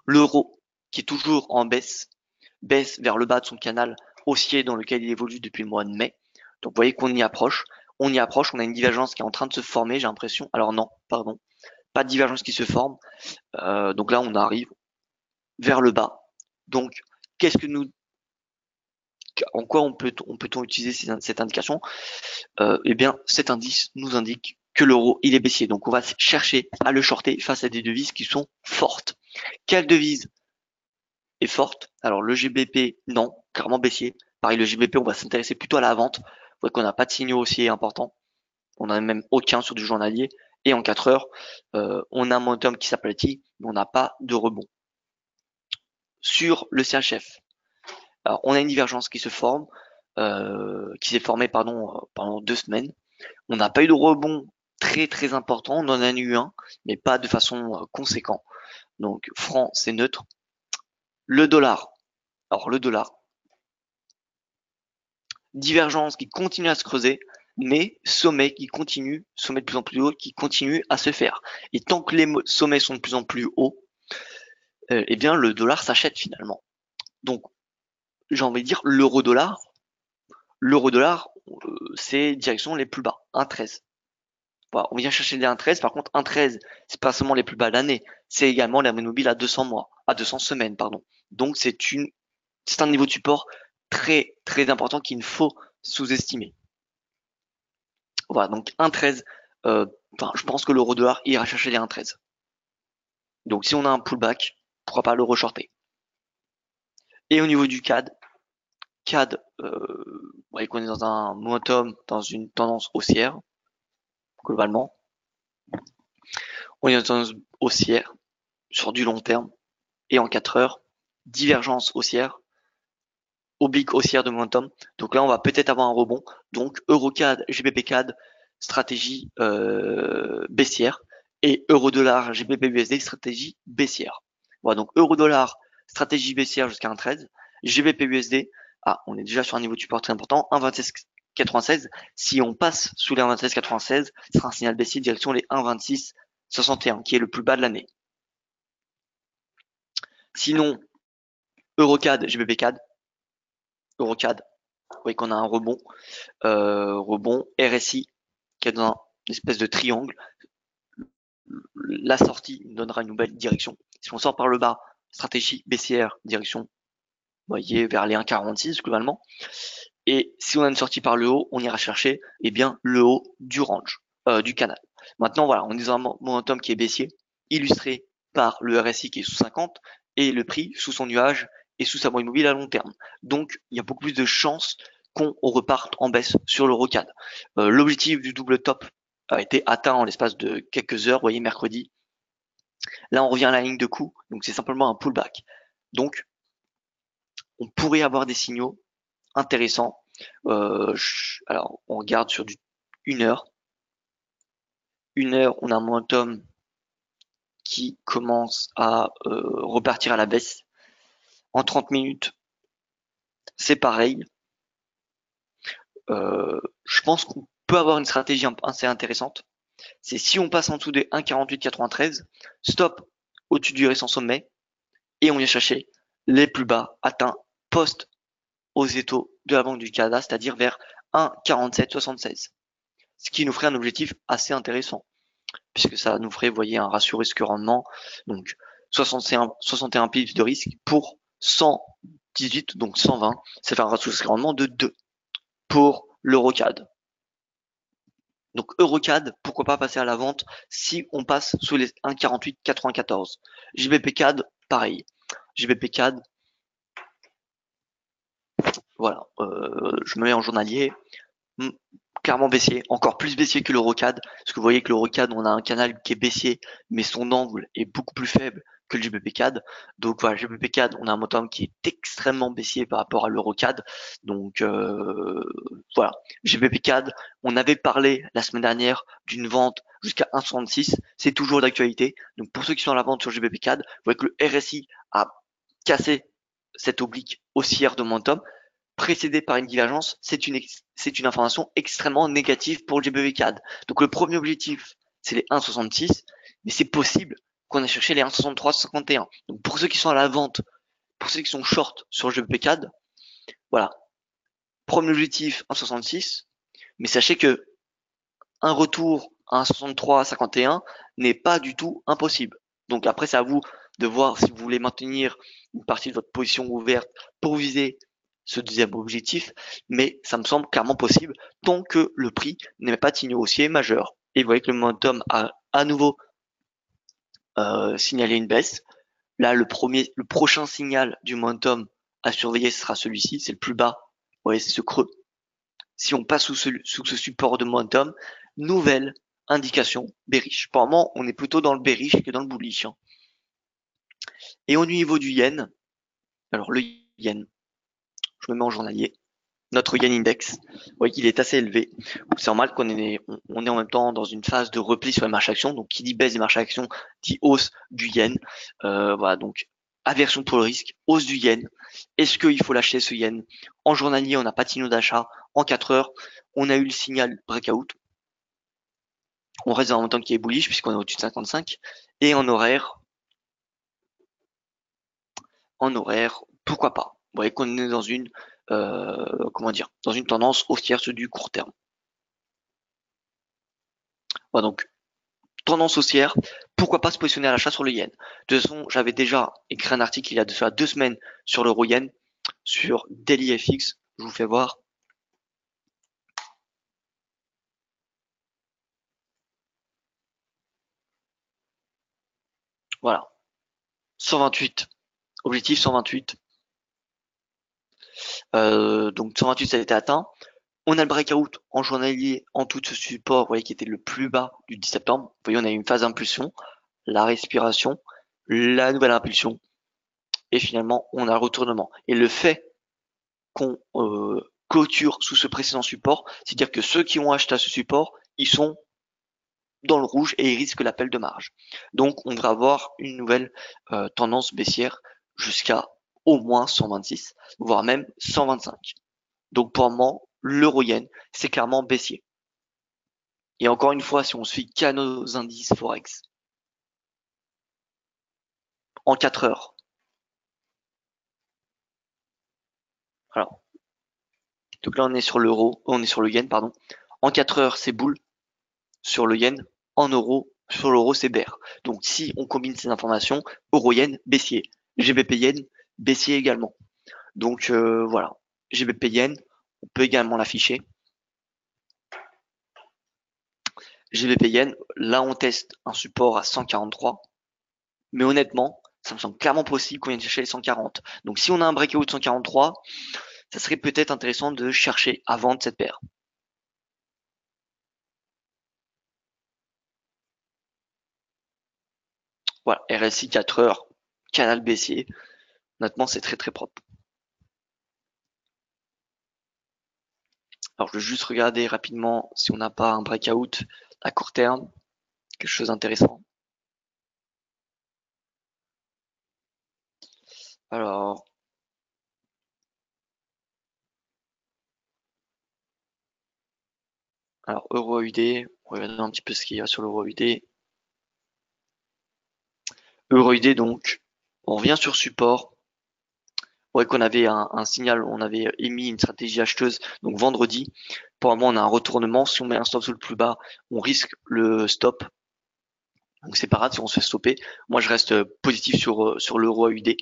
L'euro qui est toujours en baisse, baisse vers le bas de son canal haussier dans lequel il évolue depuis le mois de mai. Donc vous voyez qu'on y approche. On y approche, on a une divergence qui est en train de se former, j'ai l'impression. Alors non, pardon, pas de divergence qui se forme. Donc là, on arrive vers le bas. Donc, qu'est-ce que nous, en quoi on peut-on utiliser cette indication? Eh bien, cet indice nous indique que l'euro il est baissier. Donc, on va chercher à le shorter face à des devises qui sont fortes. Quelle devise est forte? Alors, le GBP, non, clairement baissier. Pareil, le GBP, on va s'intéresser plutôt à la vente. Vous voyez qu'on n'a pas de signaux haussiers importants. On n'a même aucun sur du journalier. Et en 4 heures, on a un momentum qui s'aplatit, mais on n'a pas de rebond. Sur le CHF, alors on a une divergence qui se forme, qui s'est formée pendant 2 semaines. On n'a pas eu de rebond très très important, on en a eu un, mais pas de façon conséquente. Donc franc c'est neutre. Le dollar, alors le dollar, divergence qui continue à se creuser, mais sommet qui continue, sommet de plus en plus haut, qui continue à se faire. Et tant que les sommets sont de plus en plus hauts, eh bien le dollar s'achète finalement. Donc j'ai envie de dire l'euro-dollar, c'est direction les plus bas, 1,13. Voilà, on vient chercher les 1,13. Par contre, 1,13, c'est pas seulement les plus bas de l'année, c'est également la moyenne mobile à 200 mois, à 200 semaines, pardon. Donc c'est un niveau de support très très important qu'il ne faut sous-estimer. Voilà, donc 1,13. Je pense que l'euro dollar ira chercher les 1,13. Donc si on a un pullback, pourquoi pas le reshorter. Et au niveau du CAD, vous voyez qu'on est dans un momentum, dans une tendance haussière globalement. On est dans une tendance haussière sur du long terme et en 4 heures. divergence haussière, oblique haussière de momentum. Donc là, on va peut-être avoir un rebond. Donc EuroCAD, GBP-CAD, stratégie baissière, et euro-dollar, GBP-USD, stratégie baissière. Voilà, donc euro-dollar, stratégie baissière jusqu'à 1,13, GBP-USD, on est déjà sur un niveau de support très important, 1,2696. Si on passe sous les 1,2696, ce sera un signal baissier direction les 1,2661, qui est le plus bas de l'année. Sinon, EuroCAD, GBP-CAD, EuroCAD, vous voyez qu'on a un rebond, RSI qui est dans une espèce de triangle. La sortie donnera une nouvelle direction. Si on sort par le bas, stratégie baissière, direction, vous voyez, vers les 1,46 globalement. Et si on a une sortie par le haut, on ira chercher le haut du range, du canal. Maintenant, voilà, on est dans un momentum qui est baissier, illustré par le RSI qui est sous 50 et le prix sous son nuage et sous sa moyenne mobile à long terme. Donc, il y a beaucoup plus de chances qu'on reparte en baisse sur l'EuroCAD. L'objectif du double top a été atteint en l'espace de quelques heures, vous voyez, mercredi. Là, on revient à la ligne de coup, donc c'est simplement un pullback. Donc, on pourrait avoir des signaux intéressants. Alors, on regarde sur du 1 heure. 1 heure, on a un momentum qui commence à repartir à la baisse. En 30 minutes, c'est pareil. Je pense qu'on peut avoir une stratégie assez intéressante. C'est si on passe en dessous des 1,4893, stop au-dessus du récent sommet, et on vient chercher les plus bas atteints post aux étaux de la Banque du Canada, c'est-à-dire vers 1,4776. Ce qui nous ferait un objectif assez intéressant, puisque ça nous ferait, vous voyez, un ratio risque-rendement, donc 61 pips de risque pour 118, donc 120, ça fait un ratio risque-rendement de 2 pour l'EuroCAD. Donc EuroCAD, pourquoi pas passer à la vente si on passe sous les 1,4894. JBP-CAD, pareil. JBP-CAD, voilà, je me mets en journalier, clairement baissier, encore plus baissier que l'EuroCAD, parce que vous voyez que l'EuroCAD, on a un canal qui est baissier, mais son angle est beaucoup plus faible que le GBP-CAD. Donc voilà, GBP-CAD, on a un momentum qui est extrêmement baissier par rapport à l'EuroCAD. Donc voilà, GBP-CAD, on avait parlé la semaine dernière d'une vente jusqu'à 1,66, c'est toujours d'actualité. Donc pour ceux qui sont à la vente sur GBP-CAD, vous voyez que le RSI a cassé cette oblique haussière de momentum, précédé par une divergence, c'est une information extrêmement négative pour le GBP-CAD. Donc le premier objectif, c'est les 1,66, mais c'est possible qu'on ait cherché les 1,63-51. Donc pour ceux qui sont à la vente, pour ceux qui sont short sur le GBP-CAD, voilà. Premier objectif, 1,66, mais sachez que un retour à 1,63-51 n'est pas du tout impossible. Donc après, c'est à vous de voir si vous voulez maintenir une partie de votre position ouverte pour viser ce deuxième objectif, mais ça me semble clairement possible tant que le prix n'est pas de signe haussier majeur. Et vous voyez que le momentum a à nouveau signalé une baisse. Là, le prochain signal du momentum à surveiller sera celui-ci, c'est le plus bas. Vous voyez, c'est ce creux. Si on passe sous ce support de momentum, nouvelle indication bearish. Pour le moment, on est plutôt dans le bearish que dans le bullish. Et au niveau du yen, alors le yen, je me mets en journalier. Notre yen index, vous voyez qu'il est assez élevé. C'est normal qu'on on est en même temps dans une phase de repli sur les marchés actions. Donc, qui dit baisse des marchés actions dit hausse du yen. Voilà, donc aversion pour le risque, hausse du yen. Est-ce qu'il faut lâcher ce yen? En journalier, on n'a pas de signaux d'achat. En 4 heures, on a eu le signal breakout. On reste dans un montant qui est bullish puisqu'on est au-dessus de 55. Et en horaire, pourquoi pas? Vous voyez qu'on est dans une dans une tendance haussière sur du court terme. Voilà, donc tendance haussière, pourquoi pas se positionner à l'achat sur le yen. De toute façon, j'avais déjà écrit un article il y a de cela 2 semaines sur l'euro yen, sur Daily FX, je vous fais voir. Voilà, 128, objectif 128. Donc 128 ça a été atteint. On a le breakout en journalier en tout ce support, vous voyez, qui était le plus bas du 10 septembre. Vous voyez, on a eu une phase d'impulsion, la respiration, la nouvelle impulsion. et finalement on a le retournement. Et le fait qu'on clôture sous ce précédent support, c'est-à-dire que ceux qui ont acheté à ce support, ils sont dans le rouge et ils risquent l'appel de marge. Donc on devrait avoir une nouvelle tendance baissière jusqu'à au moins 126, voire même 125. Donc pour le moment, l'euro-yen, c'est clairement baissier. Et encore une fois, si on suit qu'à nos indices Forex, en 4 heures, alors, donc là on est sur l'euro, on est sur le yen, pardon. En 4 heures, c'est boule sur le yen, en euros, sur l'euro, c'est bear. Donc si on combine ces informations, euro-yen, baissier. GBP-yen, baissier également. Donc voilà, GBP-yen, on peut également l'afficher. GBP-yen, là on teste un support à 143, mais honnêtement, ça me semble clairement possible qu'on vienne chercher les 140. Donc si on a un breakout de 143, ça serait peut-être intéressant de chercher à vendre cette paire. Voilà, RSI 4 heures, canal baissier. Honnêtement, c'est très très propre. Alors je vais juste regarder rapidement si on n'a pas un breakout à court terme, quelque chose d'intéressant. Alors, euro UD, on va regarder un petit peu ce qu'il y a sur l'euro UD. Euro UD donc, on revient sur support. Ouais, qu'on avait un signal, on avait émis une stratégie acheteuse, donc vendredi. Pour le moment, on a un retournement. Si on met un stop sous le plus bas, on risque le stop. Donc c'est pas grave si on se fait stopper. Moi, je reste positif sur l'euro AUD.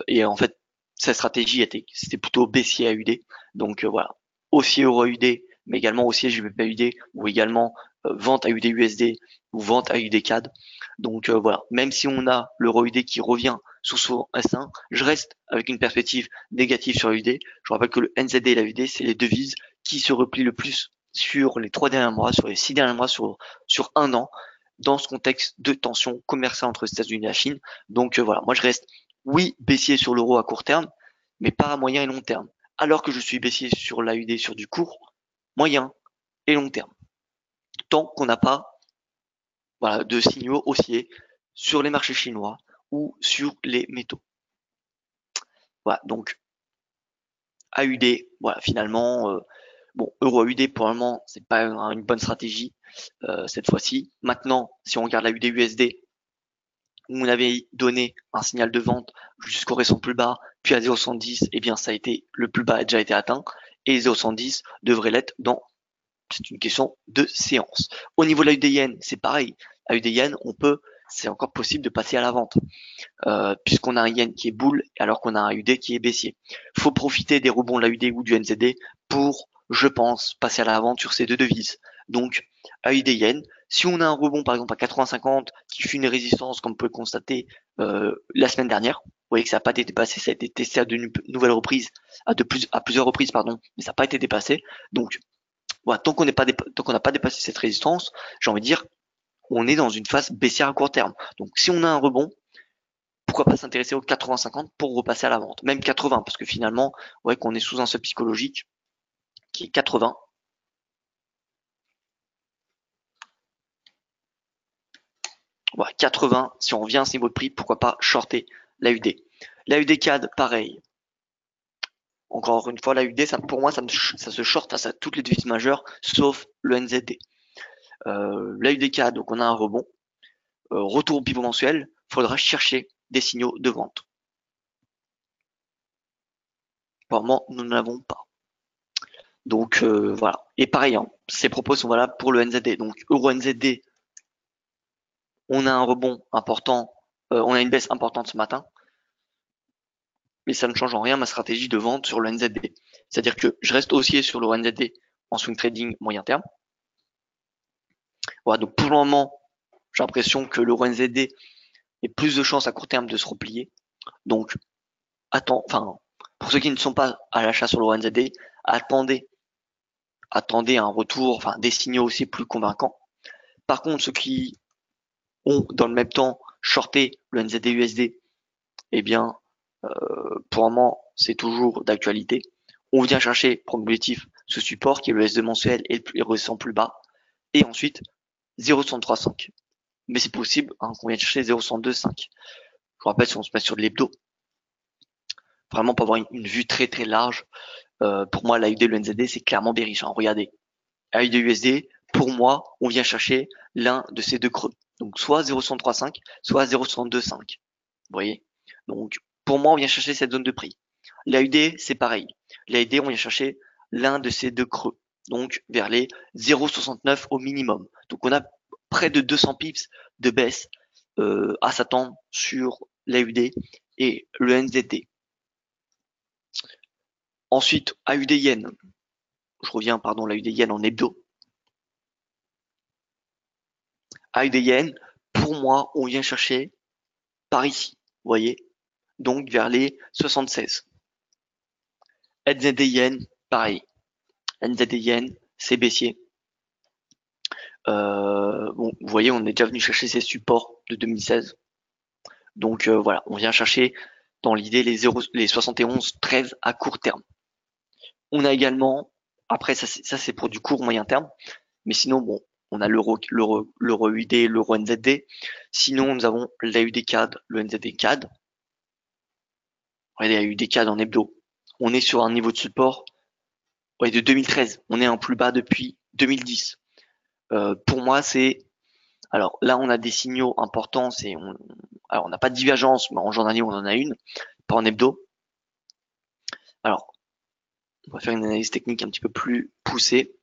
Et en fait, cette stratégie c'était plutôt baissier AUD. Donc voilà, haussier euro AUD, mais également haussier GBP AUD, ou également vente AUD USD ou vente AUD CAD. Donc voilà, même si on a l'euro AUD qui revient sous son S1, je reste avec une perspective négative sur AUD. Je rappelle que le NZD et l'AUD, c'est les devises qui se replient le plus sur les 3 derniers mois, sur les 6 derniers mois, sur un an, dans ce contexte de tension commerciale entre les États-Unis et la Chine. Donc voilà, moi je reste, oui, baissier sur l'euro à court terme, mais pas à moyen et long terme. Alors que je suis baissier sur l'AUD sur du court, moyen et long terme. Tant qu'on n'a pas voilà, de signaux haussiers sur les marchés chinois ou sur les métaux. Voilà, donc AUD, voilà, finalement, bon, euro AUD pour le moment, c'est pas une bonne stratégie cette fois-ci. Maintenant, si on regarde l'AUD USD, où on avait donné un signal de vente jusqu'au récent plus bas, puis à 0,70, eh bien ça a été le plus bas a déjà été atteint et 0,70 devrait l'être dans, c'est une question de séance. Au niveau de la UDN, c'est pareil. À UDN, c'est encore possible de passer à la vente puisqu'on a un yen qui est boule alors qu'on a un UD qui est baissier. Faut profiter des rebonds de la UD ou du NZD pour, je pense, passer à la vente sur ces deux devises. Donc, AUD yen, si on a un rebond par exemple à 80,50 qui fait une résistance comme on peut le constater la semaine dernière, vous voyez que ça n'a pas été dépassé, ça a été testé à de nouvelles reprises, à plusieurs reprises pardon, mais ça n'a pas été dépassé. Donc voilà, tant qu'on n'a pas dépassé cette résistance, j'ai envie de dire, on est dans une phase baissière à court terme. Donc si on a un rebond, pourquoi pas s'intéresser aux 80-50 pour repasser à la vente, même 80, parce que finalement, ouais, qu'on est sous un seuil psychologique qui est 80. Voilà, 80, si on revient à ce niveau de prix, pourquoi pas shorter l'AUD. L'AUD CAD, pareil. Encore une fois, l'AUD, pour moi, ça se short face à toutes les devises majeures, sauf le NZD. L'AUD CAD, donc on a un rebond. Retour au pivot mensuel, faudra chercher des signaux de vente. Pour le moment, nous n'en avons pas. Donc voilà. Et pareil, hein, ces propos sont valables pour le NZD. Donc euro NZD, on a un rebond important, on a une baisse importante ce matin, mais ça ne change en rien ma stratégie de vente sur le NZD. C'est-à-dire que je reste haussier sur le NZD en swing trading moyen terme. Voilà, donc pour le moment, j'ai l'impression que le NZD ait plus de chances à court terme de se replier. Donc, pour ceux qui ne sont pas à l'achat sur le NZD, attendez un retour, enfin des signaux aussi plus convaincants. Par contre, ceux qui ont dans le même temps shorté le NZD USD, eh bien, pour un moment, c'est toujours d'actualité. On vient chercher, pour objectif, ce support qui est le S2 mensuel et le récent plus bas. Et ensuite, 0,635. Mais c'est possible qu'on vienne chercher 0,625. Je vous rappelle, si on se met sur de l'hebdo, vraiment pour avoir une vue très très large, pour moi, l'AUD et le NZD, c'est clairement bearish. Regardez, AUD USD, pour moi, on vient chercher l'un de ces deux creux. Donc soit 0,635, soit 0,625. Vous voyez? Donc pour moi, on vient chercher cette zone de prix. L'AUD, c'est pareil. L'AUD, on vient chercher l'un de ces deux creux. Donc vers les 0,69 au minimum. Donc on a près de 200 pips de baisse à s'attendre sur l'AUD et le NZD. Ensuite, AUD Yen. Je reviens, pardon, l'AUD Yen en hebdo. AUD Yen, pour moi, on vient chercher par ici. Vous voyez? Donc vers les 76. NZD Yen, pareil. NZD Yen, c'est baissier. Bon, vous voyez, on est déjà venu chercher ces supports de 2016. Donc voilà, on vient chercher dans l'idée les 71, 13 à court terme. On a également, après ça c'est pour du court moyen terme, mais sinon bon, on a l'euro UD, l'euro NZD. Sinon nous avons l'AUD CAD, le NZD CAD. Regardez, l'AUD CAD en hebdo. On est sur un niveau de support de 2013. On est en plus bas depuis 2010. Pour moi, c'est alors là, on a des signaux importants. Alors on n'a pas de divergence, mais en journalier, on en a une, pas en hebdo. Alors, on va faire une analyse technique un petit peu plus poussée.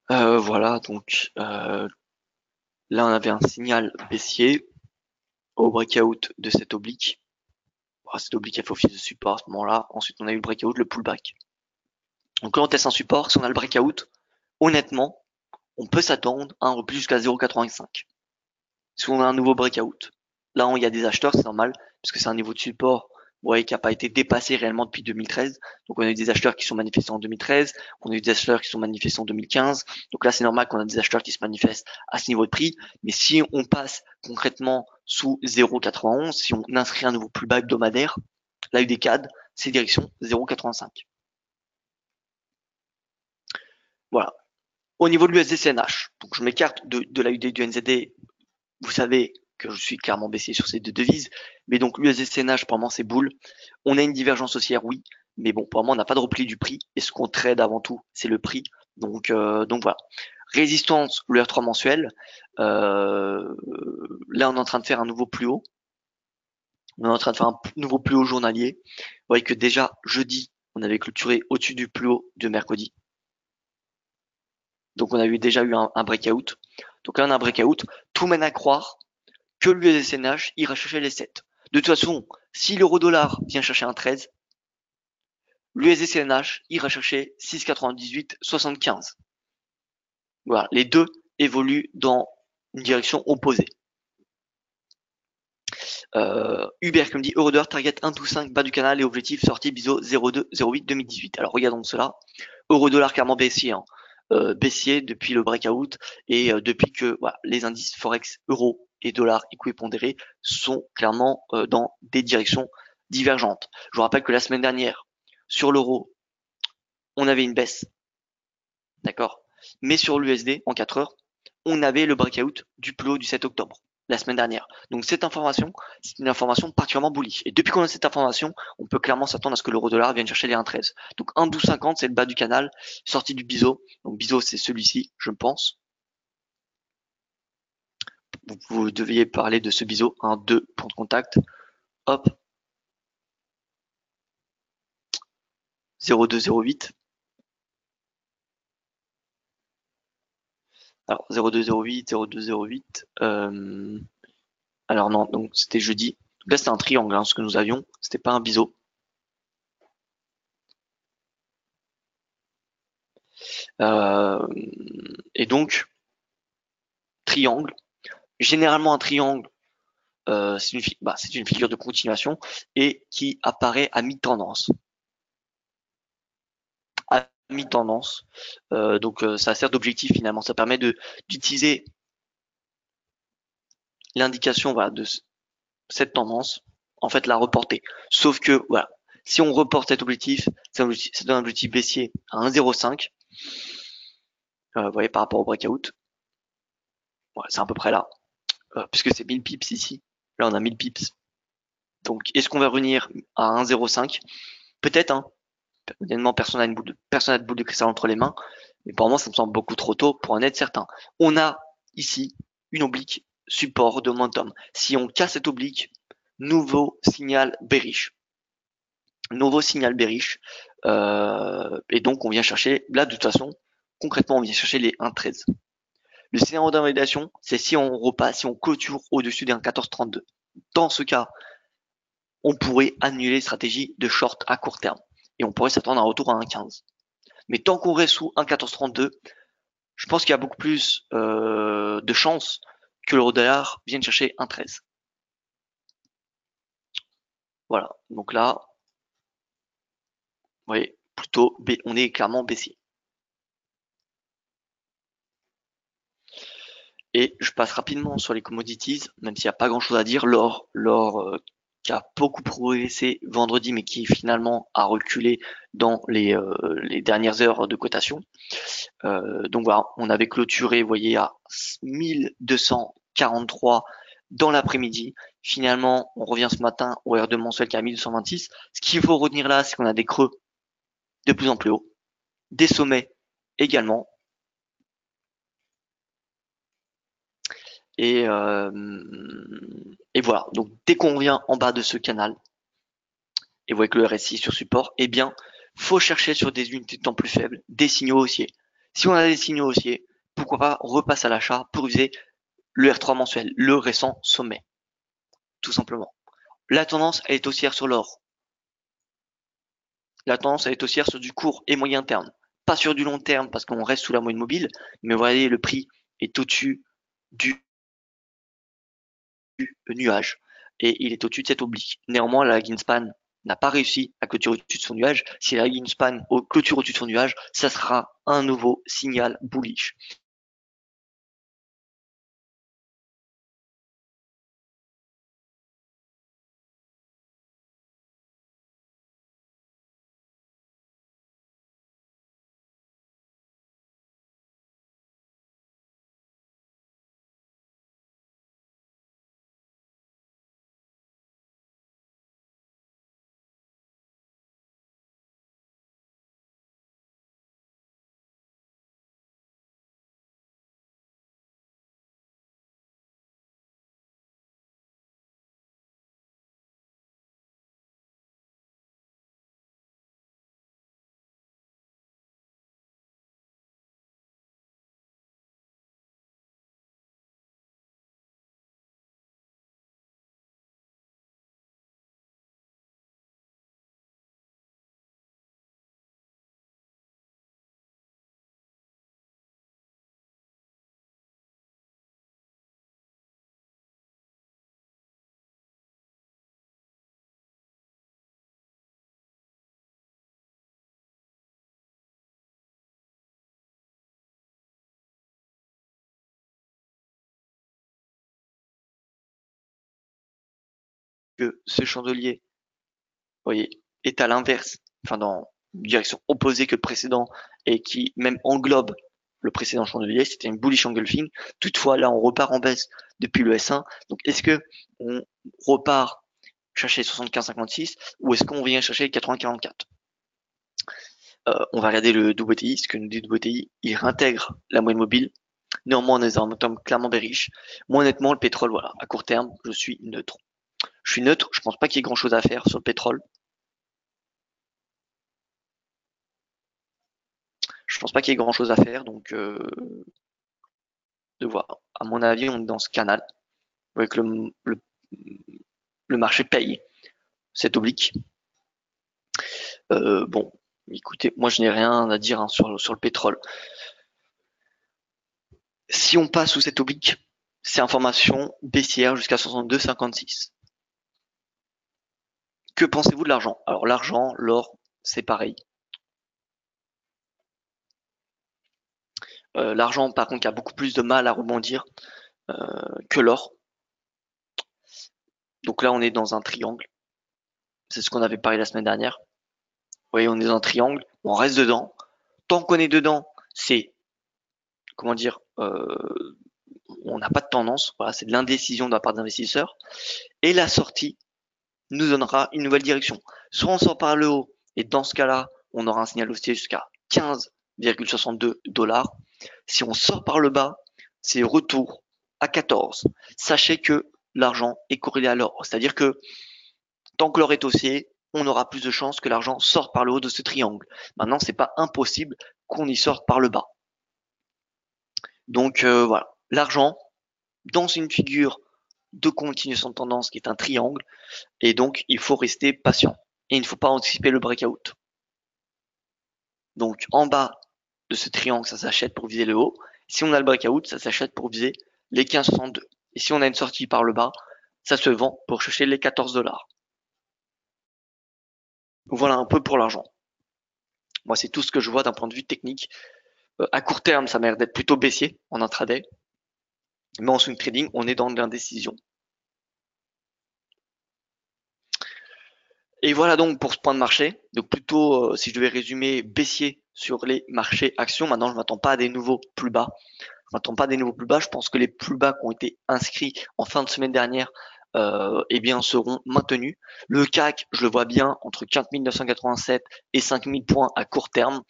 Voilà, donc là, on avait un signal baissier au breakout de cette oblique. Cette oblique a fait office de support à ce moment-là. Ensuite, on a eu le breakout, le pullback. Donc, quand on teste un support, si on a le breakout, honnêtement, on peut s'attendre à un repli jusqu'à 0,85. Si on a un nouveau breakout, là où il y a des acheteurs, c'est normal, puisque c'est un niveau de support qui n'a pas été dépassé réellement depuis 2013. Donc on a eu des acheteurs qui sont manifestés en 2013, on a eu des acheteurs qui sont manifestés en 2015. Donc là, c'est normal qu'on a des acheteurs qui se manifestent à ce niveau de prix. Mais si on passe concrètement sous 0,91, si on inscrit un nouveau plus bas hebdomadaire, là, eu des CAD, c'est direction 0,85. Voilà. Au niveau de l'USD-CNH, donc je m'écarte de l'AUD et du NZD. Vous savez que je suis clairement baissier sur ces deux devises, mais donc l'USD-CNH, pour moi, c'est boule. On a une divergence haussière, oui, mais bon, pour moi, on n'a pas de repli du prix, et ce qu'on trade avant tout, c'est le prix. Donc voilà. Résistance, le R3 mensuel. Là, on est en train de faire un nouveau plus haut. On est en train de faire un nouveau plus haut journalier. Vous voyez que déjà, jeudi, on avait clôturé au-dessus du plus haut de mercredi. Donc on a déjà eu un breakout. Donc là, on a un breakout. Tout mène à croire que l'USD-CNH ira chercher les 7. De toute façon, si l'euro-dollar vient chercher un 13, l'USD-CNH ira chercher 6,98-75. Voilà, les deux évoluent dans une direction opposée. Hubert qui me dit euro-dollar target 1,5 bas du canal et objectif sortie BISO 0,208 2018. Alors regardons cela. Euro-dollar clairement baissier, baissier depuis le breakout et depuis que les indices forex euro et dollar équipondérés sont clairement dans des directions divergentes. Je vous rappelle que la semaine dernière, sur l'euro, on avait une baisse, d'accord, mais sur l'USD en 4 heures, on avait le breakout du plus haut du 7 octobre la semaine dernière. Donc cette information, c'est une information particulièrement bullish. Et depuis qu'on a cette information, on peut clairement s'attendre à ce que l'euro-dollar vienne chercher les 1,13. Donc 1,1250, c'est le bas du canal, sortie du biseau. Donc biseau, c'est celui-ci, je pense. Vous deviez parler de ce biseau, 1, 2, point de contact. Hop. 0,208. Alors 0,208, 0,208. Alors non, donc c'était jeudi. Donc là c'était un triangle, ce que nous avions. C'était pas un biseau. Et donc triangle. Généralement un triangle, c'est une figure de continuation et qui apparaît à mi-tendance. À mi-tendance, donc ça sert d'objectif finalement. Ça permet d'utiliser l'indication voilà, de cette tendance, en fait la reporter. Sauf que voilà, si on reporte cet objectif, c'est un objectif baissier à 1,05. Vous voyez par rapport au breakout, voilà, c'est à peu près là, puisque c'est 1000 pips ici. Là on a 1000 pips. Donc est-ce qu'on va revenir à 1,05? Peut-être, hein. Honnêtement, personne n'a de boule de cristal entre les mains, mais pour moi ça me semble beaucoup trop tôt pour en être certain. On a ici une oblique support de momentum. Si on casse cette oblique, nouveau signal bearish. Nouveau signal bearish. Et donc on vient chercher, là de toute façon, concrètement on vient chercher les 1,13. Le scénario d'invalidation, c'est si on repasse, si on clôture au-dessus des 1,1432. Dans ce cas, on pourrait annuler stratégie de short à court terme. Et on pourrait s'attendre à un retour à 1,15. Mais tant qu'on reste sous 1,1432, je pense qu'il y a beaucoup plus de chances que l'euro-dollar vienne chercher 1,13. Voilà, donc là, vous voyez, plutôt, on est clairement baissier. Et je passe rapidement sur les commodities, même s'il n'y a pas grand-chose à dire. L'or qui a beaucoup progressé vendredi, mais qui finalement a reculé dans les dernières heures de cotation. Donc voilà, on avait clôturé, vous voyez, à 1243 dans l'après-midi. Finalement, on revient ce matin au R2 mensuel qui est à 1226. Ce qu'il faut retenir là, c'est qu'on a des creux de plus en plus hauts, des sommets également. Et voilà, donc dès qu'on vient en bas de ce canal, et vous voyez que le RSI sur support, eh bien, faut chercher sur des unités de temps plus faibles, des signaux haussiers. Si on a des signaux haussiers, pourquoi pas repasser à l'achat pour viser le R3 mensuel, le récent sommet, tout simplement. La tendance, elle est haussière sur l'or. La tendance, elle est haussière sur du court et moyen terme. Pas sur du long terme parce qu'on reste sous la moyenne mobile, mais vous voyez, le prix est au-dessus du nuage et il est au-dessus de cette oblique. Néanmoins, la Greenspan n'a pas réussi à clôturer au-dessus de son nuage. Si la Greenspan clôture au-dessus de son nuage, ça sera un nouveau signal bullish. Que ce chandelier, vous voyez, est à l'inverse, enfin dans une direction opposée que le précédent et qui même englobe le précédent chandelier, c'était une bullish engulfing. Toutefois, là, on repart en baisse depuis le S1. Donc, est-ce que on repart chercher 75,56 ou est-ce qu'on vient chercher 80,44? On va regarder le WTI, ce que nous dit le WTI, il réintègre la moyenne mobile. Néanmoins, on est dans un momentum clairement bearish. Moi, honnêtement, le pétrole, voilà, à court terme, je suis neutre. Je suis neutre, je pense pas qu'il y ait grand chose à faire sur le pétrole. Je pense pas qu'il y ait grand chose à faire, donc de voir. À mon avis, on est dans ce canal. Avec le marché paye cette oblique. Bon, écoutez, moi je n'ai rien à dire hein, sur le pétrole. Si on passe sous cette oblique, c'est information baissière jusqu'à 62,56. Que pensez-vous de l'argent? Alors l'argent, l'or, c'est pareil. L'argent, par contre, a beaucoup plus de mal à rebondir que l'or. Donc là, on est dans un triangle. C'est ce qu'on avait parlé la semaine dernière. Vous voyez, on est dans un triangle, on reste dedans. Tant qu'on est dedans, c'est, comment dire, on n'a pas de tendance. Voilà, c'est de l'indécision de la part des investisseurs. Et la sortie nous donnera une nouvelle direction. Soit on sort par le haut, et dans ce cas-là, on aura un signal haussier jusqu'à 15,62 $. Si on sort par le bas, c'est retour à 14. Sachez que l'argent est corrélé à l'or. C'est-à-dire que tant que l'or est haussier, on aura plus de chances que l'argent sorte par le haut de ce triangle. Maintenant, c'est pas impossible qu'on y sorte par le bas. Donc voilà, l'argent dans une figure de continuation de tendance qui est un triangle, et donc il faut rester patient et il ne faut pas anticiper le breakout. Donc en bas de ce triangle, ça s'achète pour viser le haut. Si on a le breakout, ça s'achète pour viser les 15,62. Et si on a une sortie par le bas, ça se vend pour chercher les 14 $. Voilà un peu pour l'argent. Moi, c'est tout ce que je vois d'un point de vue technique. À court terme, ça m'a l'air d'être plutôt baissier en intraday. Mais en swing trading, on est dans de l'indécision. Et voilà donc pour ce point de marché. Donc plutôt, si je devais résumer, baissier sur les marchés actions. Maintenant, je m'attends pas à des nouveaux plus bas. Je m'attends pas à des nouveaux plus bas. Je pense que les plus bas qui ont été inscrits en fin de semaine dernière, eh bien, seront maintenus. Le CAC, je le vois bien entre 4 987 et 5 000 points à court terme.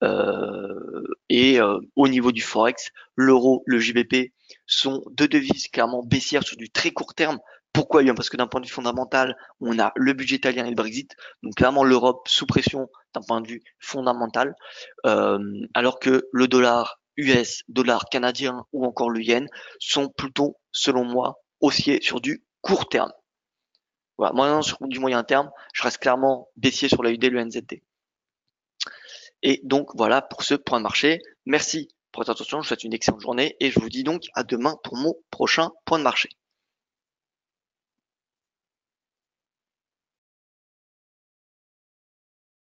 Au niveau du Forex, l'euro, le JBP sont deux devises clairement baissières sur du très court terme. Pourquoi? Eh bien parce que d'un point de vue fondamental, on a le budget italien et le Brexit, donc clairement l'Europe sous pression d'un point de vue fondamental, alors que le dollar US, dollar canadien ou encore le yen sont plutôt, selon moi, haussiers sur du court terme. Voilà, moi sur du moyen terme, je reste clairement baissier sur la UD et le NZD. Et donc voilà pour ce point de marché. Merci pour votre attention, je vous souhaite une excellente journée et je vous dis donc à demain pour mon prochain point de marché.